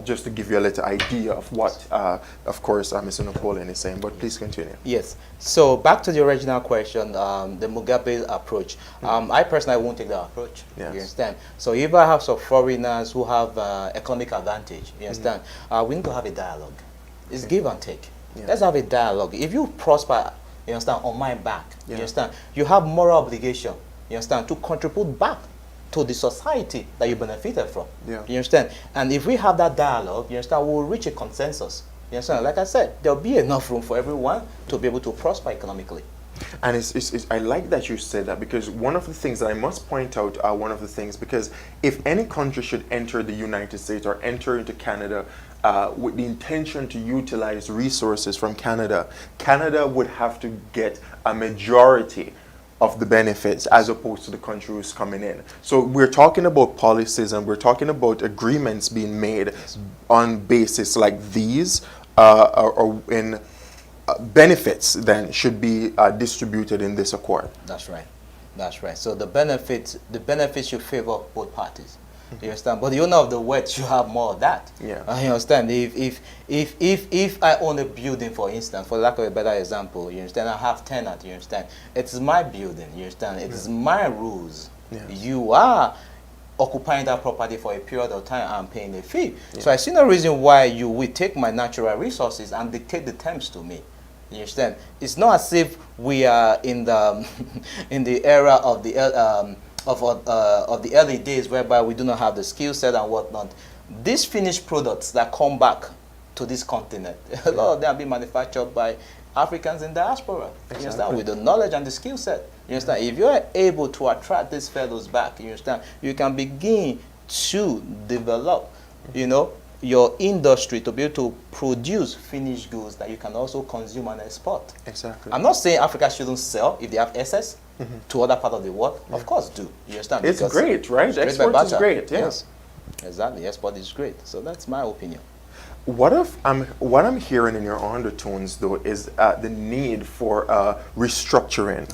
A: just to give you a little idea of what, of course, Mr. Napoleon is saying. But please continue.
B: Yes. So back to the original question, the Mugabe approach. I personally won't take that approach.
A: Yes.
B: You understand? So if I have some foreigners who have economic advantage, you understand? We need to have a dialogue. It's give and take.
A: Yeah.
B: Let's have a dialogue. If you prosper, you understand, on my back,
A: Yeah.
B: you understand, you have moral obligation, you understand, to contribute back to the society that you benefited from.
A: Yeah.
B: You understand? And if we have that dialogue, you understand, we'll reach a consensus. You understand? Like I said, there'll be enough room for everyone to be able to prosper economically.
A: And I like that you said that, because one of the things that I must point out, because if any country should enter the United States or enter into Canada with the intention to utilize resources from Canada, Canada would have to get a majority of the benefits as opposed to the country who's coming in. So we're talking about policies and we're talking about agreements being made on basis like these, or in benefits then should be distributed in this accord. That's right.
B: That's right. So the benefits should favor both parties. You understand? But the owner of the wealth should have more of that.
A: Yeah.
B: You understand? If I own a building, for instance, for lack of a better example, you understand, I have tenant, you understand? It's my building, you understand? It's my rules.
A: Yeah.
B: You are occupying that property for a period of time and paying a fee. Yeah. So I see no reason why you will take my natural resources and dictate the terms to me. You understand? It's not as if we are in the in the era of the early days whereby we do not have the skill set and whatnot. These finished products that come back to this continent, a lot of them are being manufactured by Africans in diaspora. Exactly. You understand? With the knowledge and the skill set. You understand? If you are able to attract these fellows back, you understand, you can begin to develop, you know, your industry to be able to produce finished goods that you can also consume and export.
A: Exactly.
B: I'm not saying Africa shouldn't sell if they have excess to other part of the world. Yeah. Of course do. You understand?
A: It's great, right? Export is great, yes.
B: Exactly. Export is great. So that's my opinion.
A: What I'm hearing in your undertones, though, is the need for restructuring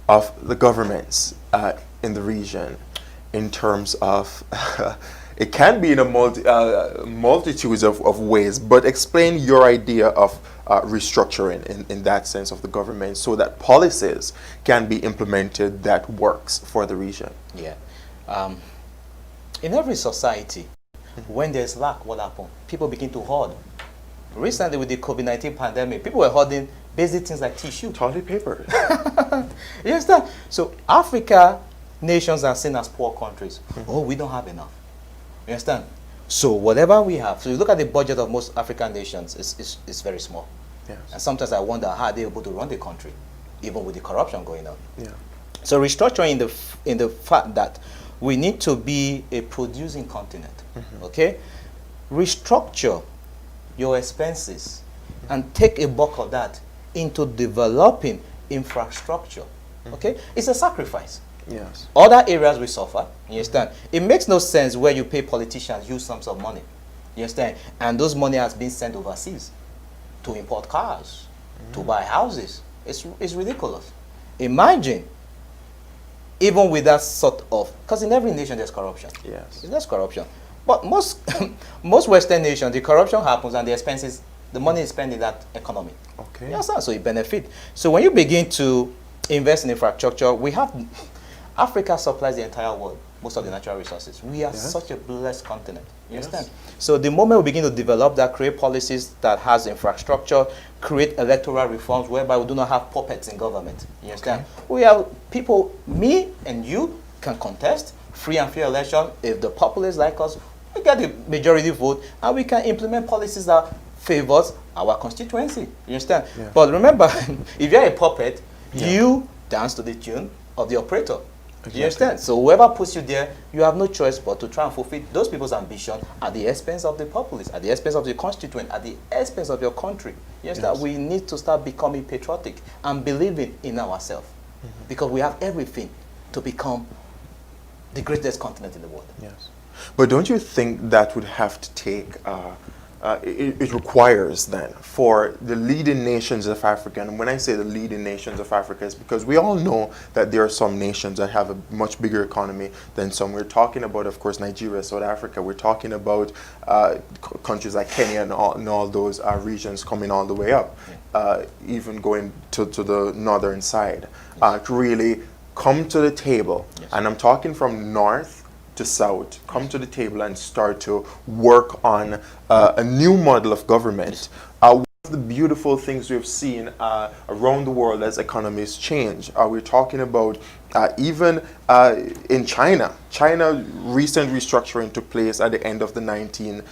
A: of the governments in the region in terms of it can be in a multitudes of ways, but explain your idea of restructuring in that sense of the government so that policies can be implemented that works for the region.
B: Yeah. In every society, when there's lack, what happens? People begin to hoard. Recently with the COVID-19 pandemic, people were hoarding basic things like tissue.
A: Toilet paper.
B: You understand? So Africa nations are seen as poor countries. Oh, we don't have enough. You understand? So whatever we have, so you look at the budget of most African nations, it's very small.
A: Yes.
B: And sometimes I wonder how they're able to run the country, even with the corruption going on.
A: Yeah.
B: So restructuring in the fact that we need to be a producing continent, okay? Restructure your expenses and take a bulk of that into developing infrastructure. Okay? It's a sacrifice.
A: Yes.
B: Other areas we suffer, you understand? It makes no sense where you pay politicians huge sums of money, you understand? And those money has been sent overseas to import cars, to buy houses. It's ridiculous. Imagine, even with that sort of, because in every nation there's corruption.
A: Yes.
B: There's corruption. But most most Western nations, the corruption happens and the expenses, the money is spent in that economy.
A: Okay.
B: You understand? So it benefit. So when you begin to invest in infrastructure, we have, Africa supplies the entire world, most of the natural resources. We are such a blessed continent. You understand? So the moment we begin to develop that, create policies that has infrastructure, create electoral reforms whereby we do not have puppets in government. You understand? We have people, me and you can contest free and fair election. If the populace like us, we get the majority vote and we can implement policies that favors our constituency. You understand?
A: Yeah.
B: But remember, if you're a puppet, you dance to the tune of the operator.
A: Exactly.
B: You understand? So whoever puts you there, you have no choice but to try and fulfill those people's ambition at the expense of the populace, at the expense of the constituent, at the expense of your country. You understand?
A: Yes.
B: We need to start becoming patriotic and believing in ourselves, because we have everything to become the greatest continent in the world.
A: Yes. But don't you think that would have to take, it requires then for the leading nations of Africa, and when I say the leading nations of Africa, it's because we all know that there are some nations that have a much bigger economy than some. We're talking about, of course, Nigeria, South Africa. We're talking about countries like Kenya and all those regions coming all the way up, even going to the northern side, to really come to the table. And I'm talking from north to south, come to the table and start to work on a new model of government. One of the beautiful things we've seen around the world as economies change, we're talking about even in China. China recent restructuring took place at the end of the 1990s,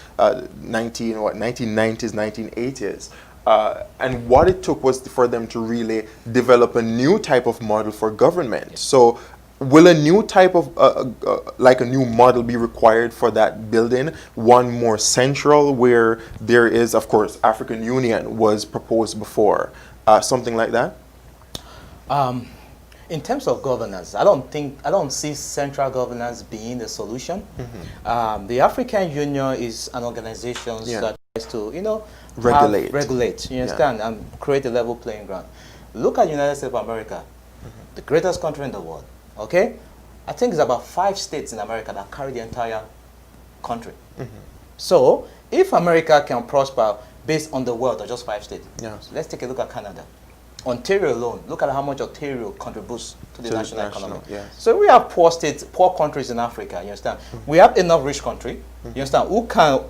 A: 1980s. And what it took was for them to really develop a new type of model for government. So will a new type of, like a new model be required for that building? One more central where there is, of course, African Union was proposed before. Something like that?
B: In terms of governance, I don't see central governance being the solution. The African Union is an organization that tries to, regulate, you understand, and create a level playing ground. Look at the United States of America, the greatest country in the world. Okay, I think it's about 5 states in America that carry the entire country. So if America can prosper based on the wealth of just 5 states, let's take a look at Canada. Ontario alone, look at how much Ontario contributes to the national economy. So we have poor states, poor countries in Africa, you understand? We have enough rich country, you understand, who can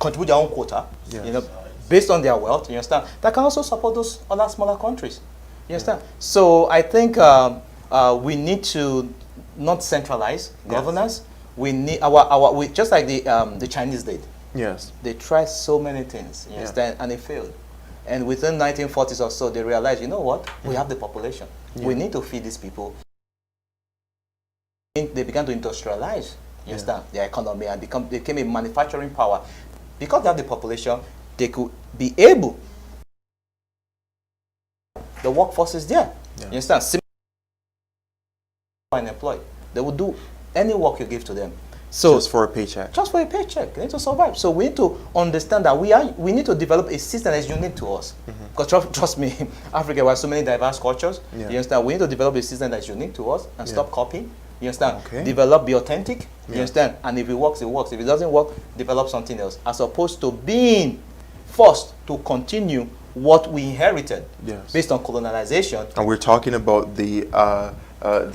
B: contribute their own quota, based on their wealth, you understand, that can also support those other smaller countries, you understand? So I think we need to not centralize governance. We need we just like the Chinese did. They tried so many things, you understand, and it failed. And within 1940s or so, they realized, you know what? We have the population. We need to feed these people. They began to industrialize, you understand, their economy, and became a manufacturing power. Because they have the population, they could be able. The workforce is there. You understand? Unemployed. They will do any work you give to them. So
A: just for a paycheck.
B: Just for a paycheck. They need to survive. So we need to understand that we need to develop a system that is unique to us. Because trust me, Africa, we have so many diverse cultures. You understand? We need to develop a system that is unique to us and stop copying. You understand? Develop, be authentic. You understand? And if it works, it works. If it doesn't work, develop something else. As opposed to being forced to continue what we inherited based on colonization.
A: And we're talking about the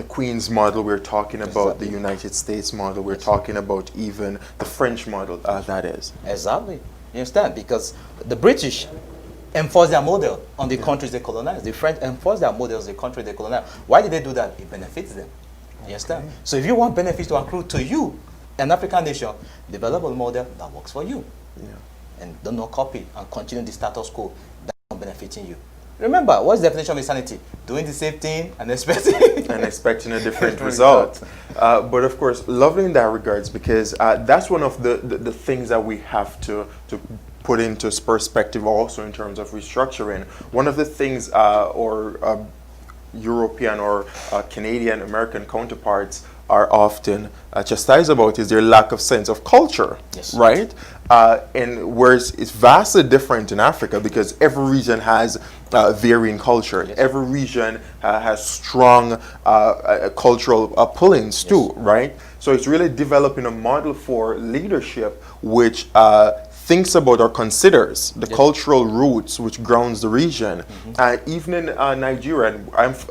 A: Queen's model, we're talking about the United States model, we're talking about even the French model, that is.
B: Exactly. You understand? Because the British enforce their model on the countries they colonize. The French enforce their models on the countries they colonize. Why did they do that? It benefits them. You understand? So if you want benefits to accrue to you, an African nation, develop a model that works for you. And do not copy and continue the status quo that's not benefiting you. Remember, what's the definition of insanity? Doing the same thing and expecting
A: a different result. But of course, lovely in that regards, because that's one of the things that we have to put into perspective also in terms of restructuring. One of the things European or Canadian American counterparts are often chastised about is their lack of sense of culture,
B: Yes.
A: right? And whereas it's vastly different in Africa because every region has varying culture.
B: Yes.
A: Every region has strong cultural pullings too, right? So it's really developing a model for leadership which thinks about or considers the cultural roots which grounds the region. Even in Nigeria, and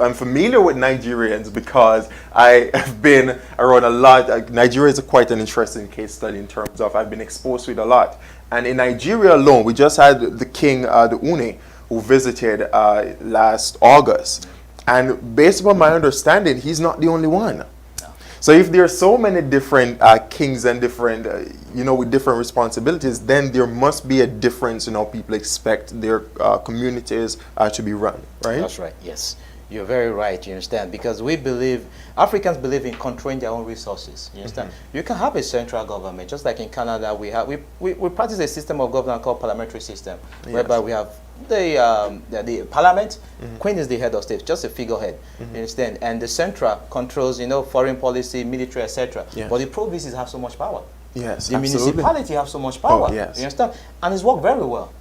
A: I'm familiar with Nigerians because I have been around a lot. Nigeria is quite an interesting case study in terms of I've been exposed to it a lot. And in Nigeria alone, we just had the king, the Une, who visited last August. And based upon my understanding, he's not the only one. So if there are so many different kings and different, with different responsibilities, then there must be a difference in how people expect their communities to be run, right?
B: That's right, yes. You're very right, you understand, because Africans believe in controlling their own resources, you understand? You can have a central government, just like in Canada, we practice a system of government called parliamentary system, whereby we have the parliament, queen is the head of state, just a figurehead, you understand? And the central controls, foreign policy, military, etc. But the provinces have so much power.
A: Yes,
B: the
A: absolutely.
B: municipality have so much power,
A: yes.
B: you understand? And it's worked very well.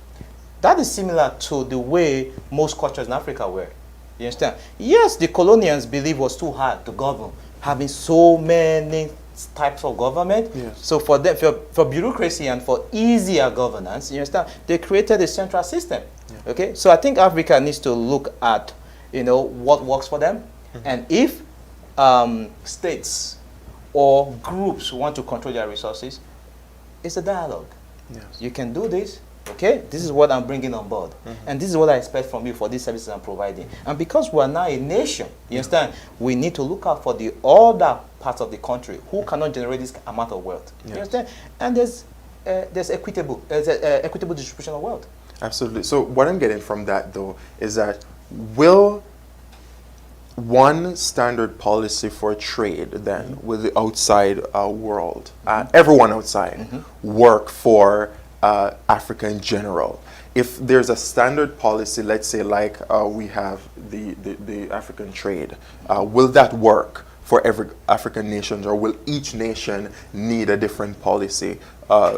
B: That is similar to the way most cultures in Africa were. You understand? Yes, the colonials believe it was too hard to govern, having so many types of government.
A: Yes.
B: So for them, for bureaucracy and for easier governance, you understand, they created a central system. Okay, so I think Africa needs to look at, what works for them, and if states or groups want to control their resources, it's a dialogue.
A: Yes.
B: You can do this. Okay, this is what I'm bringing on board, and this is what I expect from you for these services I'm providing. And because we are now a nation, you understand, we need to look out for the other parts of the country who cannot generate this amount of wealth. You understand? And there's equitable distribution of wealth.
A: Absolutely. So what I'm getting from that though is that will one standard policy for trade then with the outside world, everyone outside, work for Africa in general? If there's a standard policy, let's say like we have the African trade, will that work for every African nation, or will each nation need a different policy,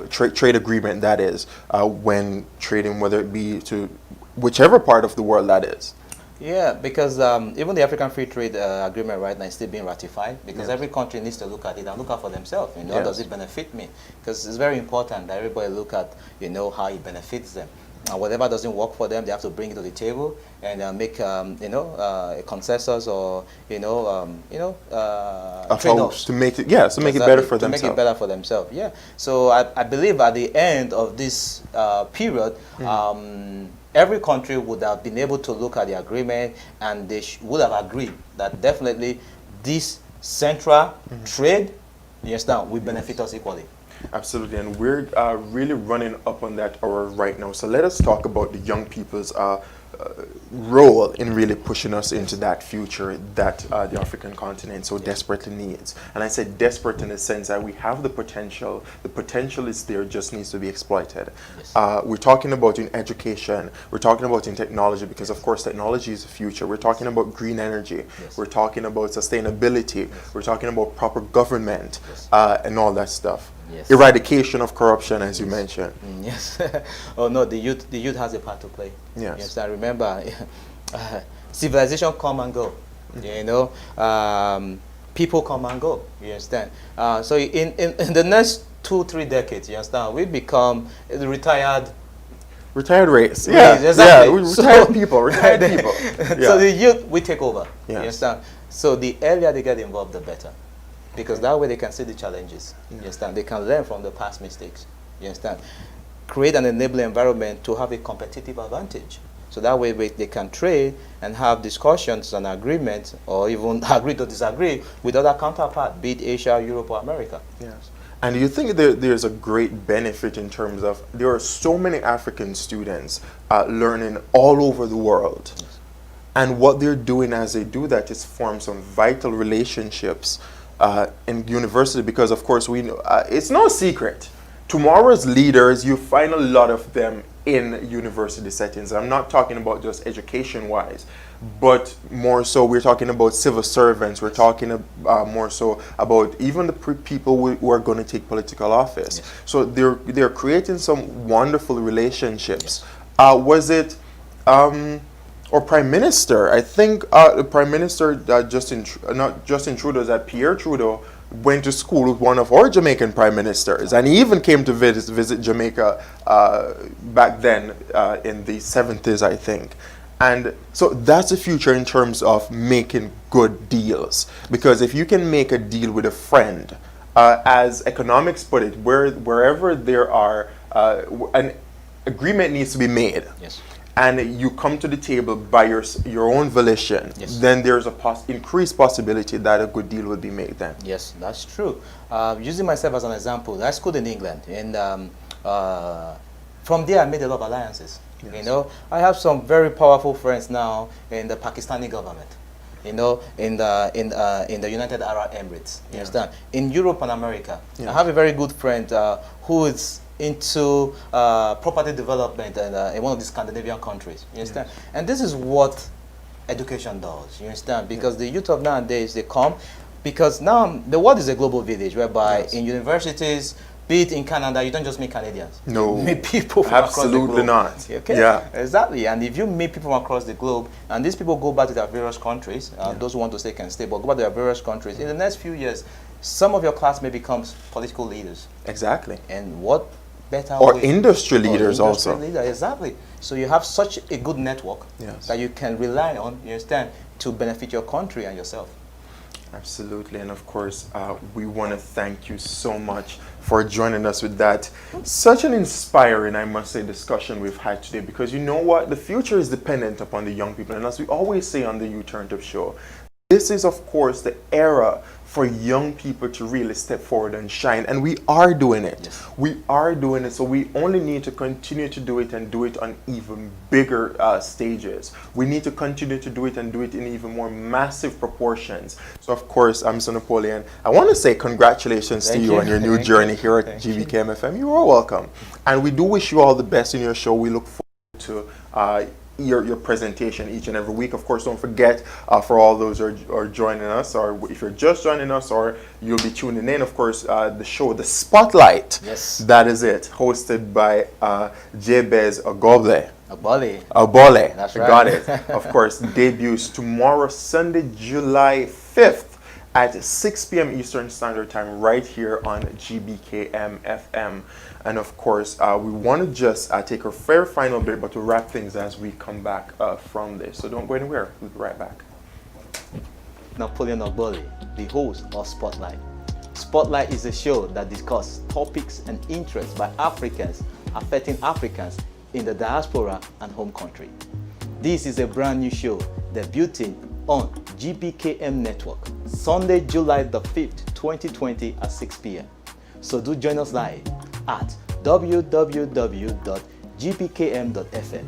A: trade agreement that is, when trading, whether it be to whichever part of the world that is?
B: Yeah, because even the African Free Trade Agreement right now is still being ratified, because every country needs to look at it and look out for themselves. How does it benefit me? Because it's very important that everybody look at how it benefits them. And whatever doesn't work for them, they have to bring it to the table and make a consensus or trade-offs
A: to make it make it better for themselves.
B: To make it better for themselves. Yeah. So I believe at the end of this period. Every country would have been able to look at the agreement, and they would have agreed that definitely this central trade, you understand, will benefit us equally.
A: Absolutely, and we're really running up on that hour right now. So let us talk about the young people's role in really pushing us into that future that the African continent so desperately needs. And I say desperate in the sense that we have the potential. The potential is there, just needs to be exploited. Yes. We're talking about in education. We're talking about in technology, because of course technology is the future. We're talking about green energy. Yes. We're talking about sustainability. Yes. We're talking about proper government, and all that stuff. Yes. Eradication of corruption, as you mentioned.
B: Yes. Oh no, the youth has a part to play. Yes. I remember, civilization come and go. People come and go. You understand? So in the next 2-3 decades, you understand, we become the retired
A: race.
B: Yeah, exactly.
A: Retired people.
B: So the youth, we take over.
A: Yes.
B: You understand? So the earlier they get involved, the better. Because that way they can see the challenges. You understand? They can learn from the past mistakes. You understand? Create an enabling environment to have a competitive advantage. So that way they can trade and have discussions and agreements, or even agree to disagree with other counterparts, be it Asia, Europe, or America.
A: Yes. And do you think there's a great benefit in terms of there are so many African students learning all over the world? Yes. And what they're doing as they do that is form some vital relationships in university, because of course we know it's no secret tomorrow's leaders, you find a lot of them in university settings. I'm not talking about just education-wise, but more so we're talking about civil servants. We're talking more so about even the people who are going to take political office.
B: Yes.
A: So they're creating some wonderful relationships.
B: Yes.
A: Was it or Prime Minister? I think the Prime Minister not Justin Trudeau, that Pierre Trudeau went to school with one of our Jamaican prime ministers, and he even came to visit Jamaica back then in the 70s, I think. And so that's the future in terms of making good deals, because if you can make a deal with a friend, as economics put it, wherever there are an agreement needs to be made.
B: Yes.
A: And you come to the table by your own volition,
B: yes.
A: then there's a increased possibility that a good deal will be made then.
B: Yes, that's true. Using myself as an example, I schooled in England, and from there I made a lot of alliances.
A: Yes.
B: You know, I have some very powerful friends now in the Pakistani government. You know, in the United Arab Emirates. You understand? In Europe and America, I have a very good friend who is into property development in one of the Scandinavian countries. You understand? Yes. And this is what education does. You understand? Because the youth of nowadays, they come because now the world is a global village, whereby in universities, be it in Canada, you don't just meet Canadians.
A: No.
B: You meet people from
A: absolutely
B: across the globe.
A: not.
B: Okay?
A: Yeah.
B: Exactly. And if you meet people from across the globe, and these people go back to their various countries, those who want to stay can stay, but go back to their various countries, in the next few years, some of your class may become political leaders.
A: Exactly.
B: And what better
A: or
B: way?
A: Industry leaders also.
B: Exactly. So you have such a good network that you can rely on, you understand, to benefit your country and yourself.
A: Absolutely. And of course, we want to thank you so much for joining us with that. Such an inspiring, I must say, discussion we've had today, because you know what? The future is dependent upon the young people. And as we always say on the U-Turn Up Show, this is, of course, the era for young people to really step forward and shine. And we are doing it.
B: Yes.
A: We are doing it. So we only need to continue to do it, and do it on even bigger stages. We need to continue to do it, and do it in even more massive proportions. So, of course, Mr. Napoleon, I want to say congratulations to you on your new journey here at Gbkm FM. You are welcome. And we do wish you all the best in your show. We look forward to your presentation each and every week. Of course, don't forget, for all those who are joining us, or if you're just joining us, or you'll be tuning in, of course, the show, The Spotlight.
B: Yes.
A: That is it. Hosted by Jabez Agobole.
B: Abole. That's right.
A: Got it. Of course, debuts tomorrow, Sunday, July 5th at 6 p.m. Eastern Standard Time, right here on Gbkm FM. And of course, we want to just take a fair final bit, but to wrap things as we come back from this. So don't go anywhere. We'll be right back.
B: Napoleon Ogbole, the host of Spotlight. Spotlight is a show that discusses topics and interests by Africans affecting Africans in the diaspora and home country. This is a brand new show debuting on Gbkm Network, Sunday, July the 5th, 2020 at 6 p.m. So do join us live at www.gbkm.fm.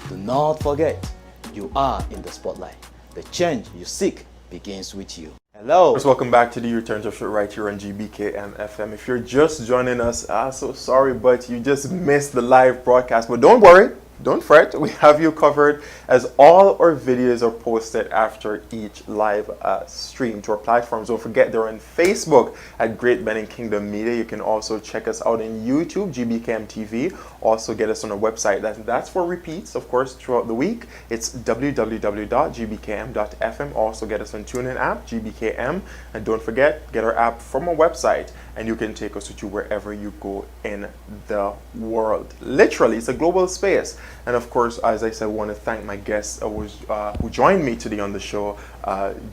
B: Do not forget, you are in the spotlight. The change you seek begins with you. Hello.
A: Welcome back to the U-Turn Up Show right here on Gbkm FM. If you're just joining us, so sorry, but you just missed the live broadcast. But don't worry. Don't fret, we have you covered, as all our videos are posted after each live stream to our platforms. Don't forget, they're on Facebook at Great Benin Kingdom Media. You can also check us out on YouTube, Gbkm Tv. Also get us on our website. That's for repeats, of course, throughout the week. It's www.gbkm.fm. Also get us on TuneIn app, Gbkm. And don't forget, get our app from our website, and you can take us with you wherever you go in the world. Literally, it's a global space. And of course, as I said, I want to thank my guests who joined me today on the show.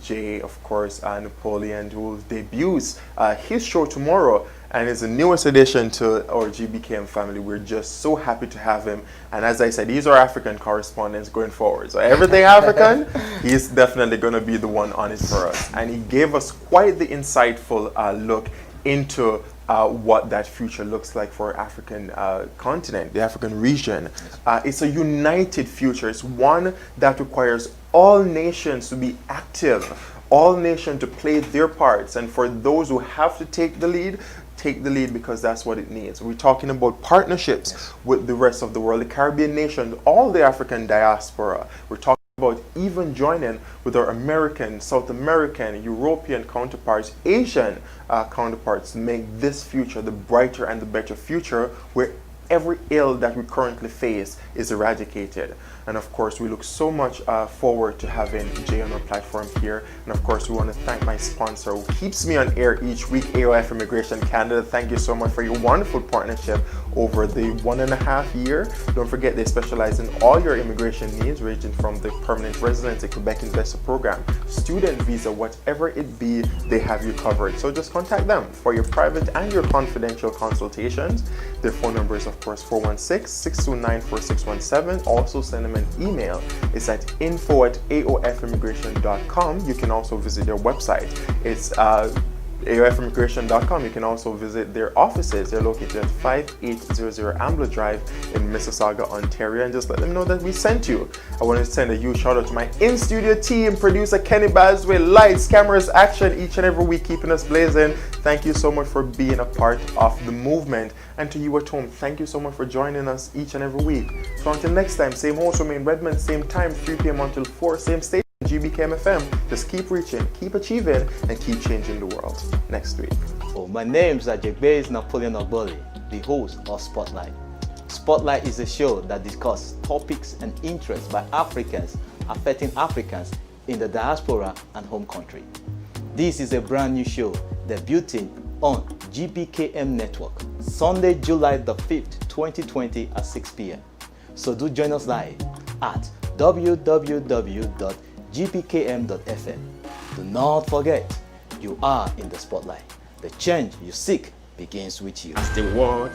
A: Jay, of course, Napoleon, who debuts his show tomorrow, and is the newest addition to our Gbkm family. We're just so happy to have him. And as I said, he's our African correspondent going forward. So everything African, he's definitely going to be the one on it for us. And he gave us quite the insightful look into what that future looks like for our African continent, the African region. It's a united future. It's one that requires all nations to be active, all nations to play their parts, and for those who have to take the lead, take the lead because that's what it needs. We're talking about partnerships with the rest of the world, the Caribbean nations, all the African diaspora. We're talking about even joining with our American, South American, European counterparts, Asian counterparts to make this future the brighter and the better future where every ill that we currently face is eradicated. And of course, we look so much forward to having Jay on our platform here. And of course, we want to thank my sponsor who keeps me on air each week, AOF Immigration Canada. Thank you so much for your wonderful partnership over the 1.5 years. Don't forget, they specialize in all your immigration needs, ranging from the permanent residency, Quebec Investor Program, student visa, whatever it be, they have you covered. So just contact them for your private and your confidential consultations. Their phone number is, of course, 416-629-4617. Also send them an email. It's at info@aofimmigration.com. You can also visit their website. It's aofimmigration.com. You can also visit their offices. They're located at 5800 Ambler Drive in Mississauga, Ontario, and just let them know that we sent you. I want to send a huge shout out to my in-studio team, producer Kenny Basway, lights, cameras, action each and every week, keeping us blazing. Thank you so much for being a part of the movement. And to you at home, thank you so much for joining us each and every week. So until next time, same host, remain Redmond, same time, 3 p.m. until 4, same station, Gbkm FM. Just keep reaching, keep achieving, and keep changing the world. Next week.
B: Oh, my name is Gbkm Tv, the host of Spotlight. Spotlight is a show that discusses topics and interests by Africans affecting Africans in the diaspora and home country. This is a brand new show debuting on Gbkm Network, Sunday, July the 5th, 2020 at 6 p.m. So do join us live at www.gbkm.fm. Do not forget, you are in the spotlight. The change you seek begins with you.
A: The world.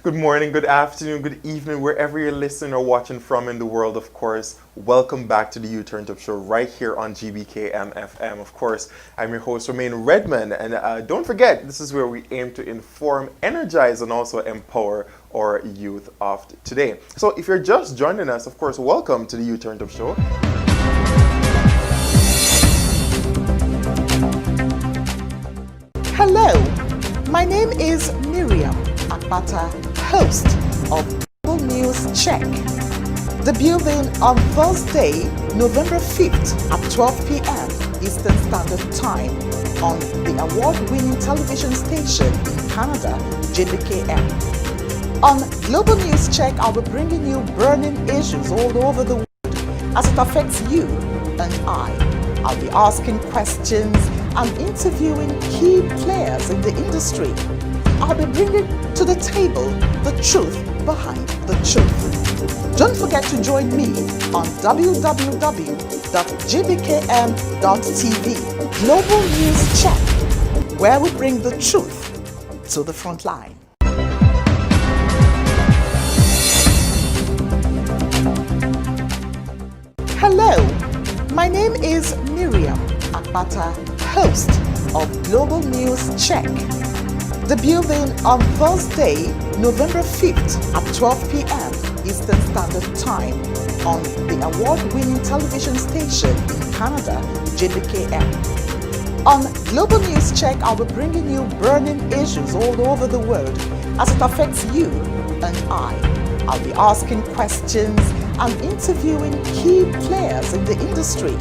A: Good morning, good afternoon, good evening, wherever you're listening or watching from in the world, of course. Welcome back to the U-Turn Up Show right here on Gbkm FM. Of course, I'm your host, Romain Redmond. And don't forget, this is where we aim to inform, energize, and also empower our youth of today. So if you're just joining us, of course, welcome to the U-Turn Up Show.
C: Hello, my name is Miriam Akpata, host of Global News Check. Debuting on Thursday, November 5th at 12 p.m. Eastern Standard Time on the award-winning television station in Canada, Gbkm. On Global News Check, I'll be bringing you burning issues all over the world as it affects you and I. I'll be asking questions and interviewing key players in the industry. I'll be bringing to the table the truth behind the truth. Don't forget to join me on www.gbkm.tv Global News Check, where we bring the truth to the front line. Hello, my name is Miriam Akpata, host of Global News Check. Debuting on Thursday, November 5th at 12 p.m. Eastern Standard Time on the award-winning television station in Canada, Gbkm. On Global News Check, I'll be bringing you burning issues all over the world as it affects you and I. I'll be asking questions and interviewing key players in the industry.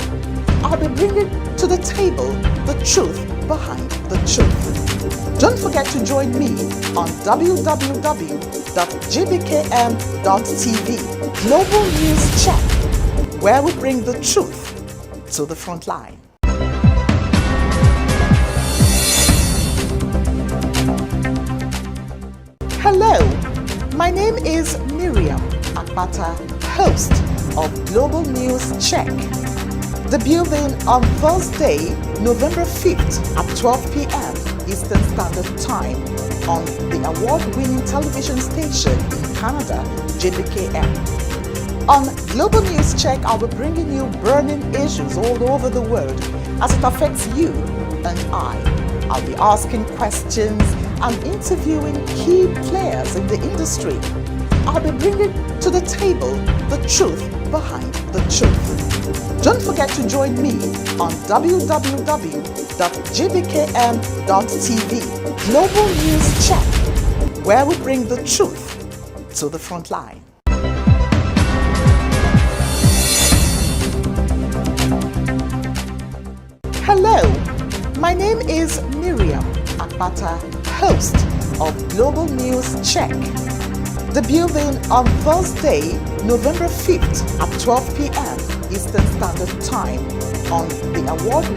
C: I'll be bringing to the table the truth behind the truth. Don't forget to join me on www.gbkm.tv Global News Check, where we bring the truth to the front line. Hello, my name is Miriam Akpata, host of Global News Check. Debuting on Thursday, November 5th at 12 p.m. Eastern Standard Time on the award-winning television station in Canada, Gbkm. On Global News Check, I'll be bringing you burning issues all over the world as it affects you and I. I'll be asking questions and interviewing key players in the industry. I'll be bringing to the table the truth behind the truth. Don't forget to join me on www.gbkm.tv Global News Check, where we bring the truth to the front line. Hello, my name is Miriam Akpata, host of Global News Check. Debuting on Thursday, November 5th at 12 p.m. Eastern Standard Time on the award-winning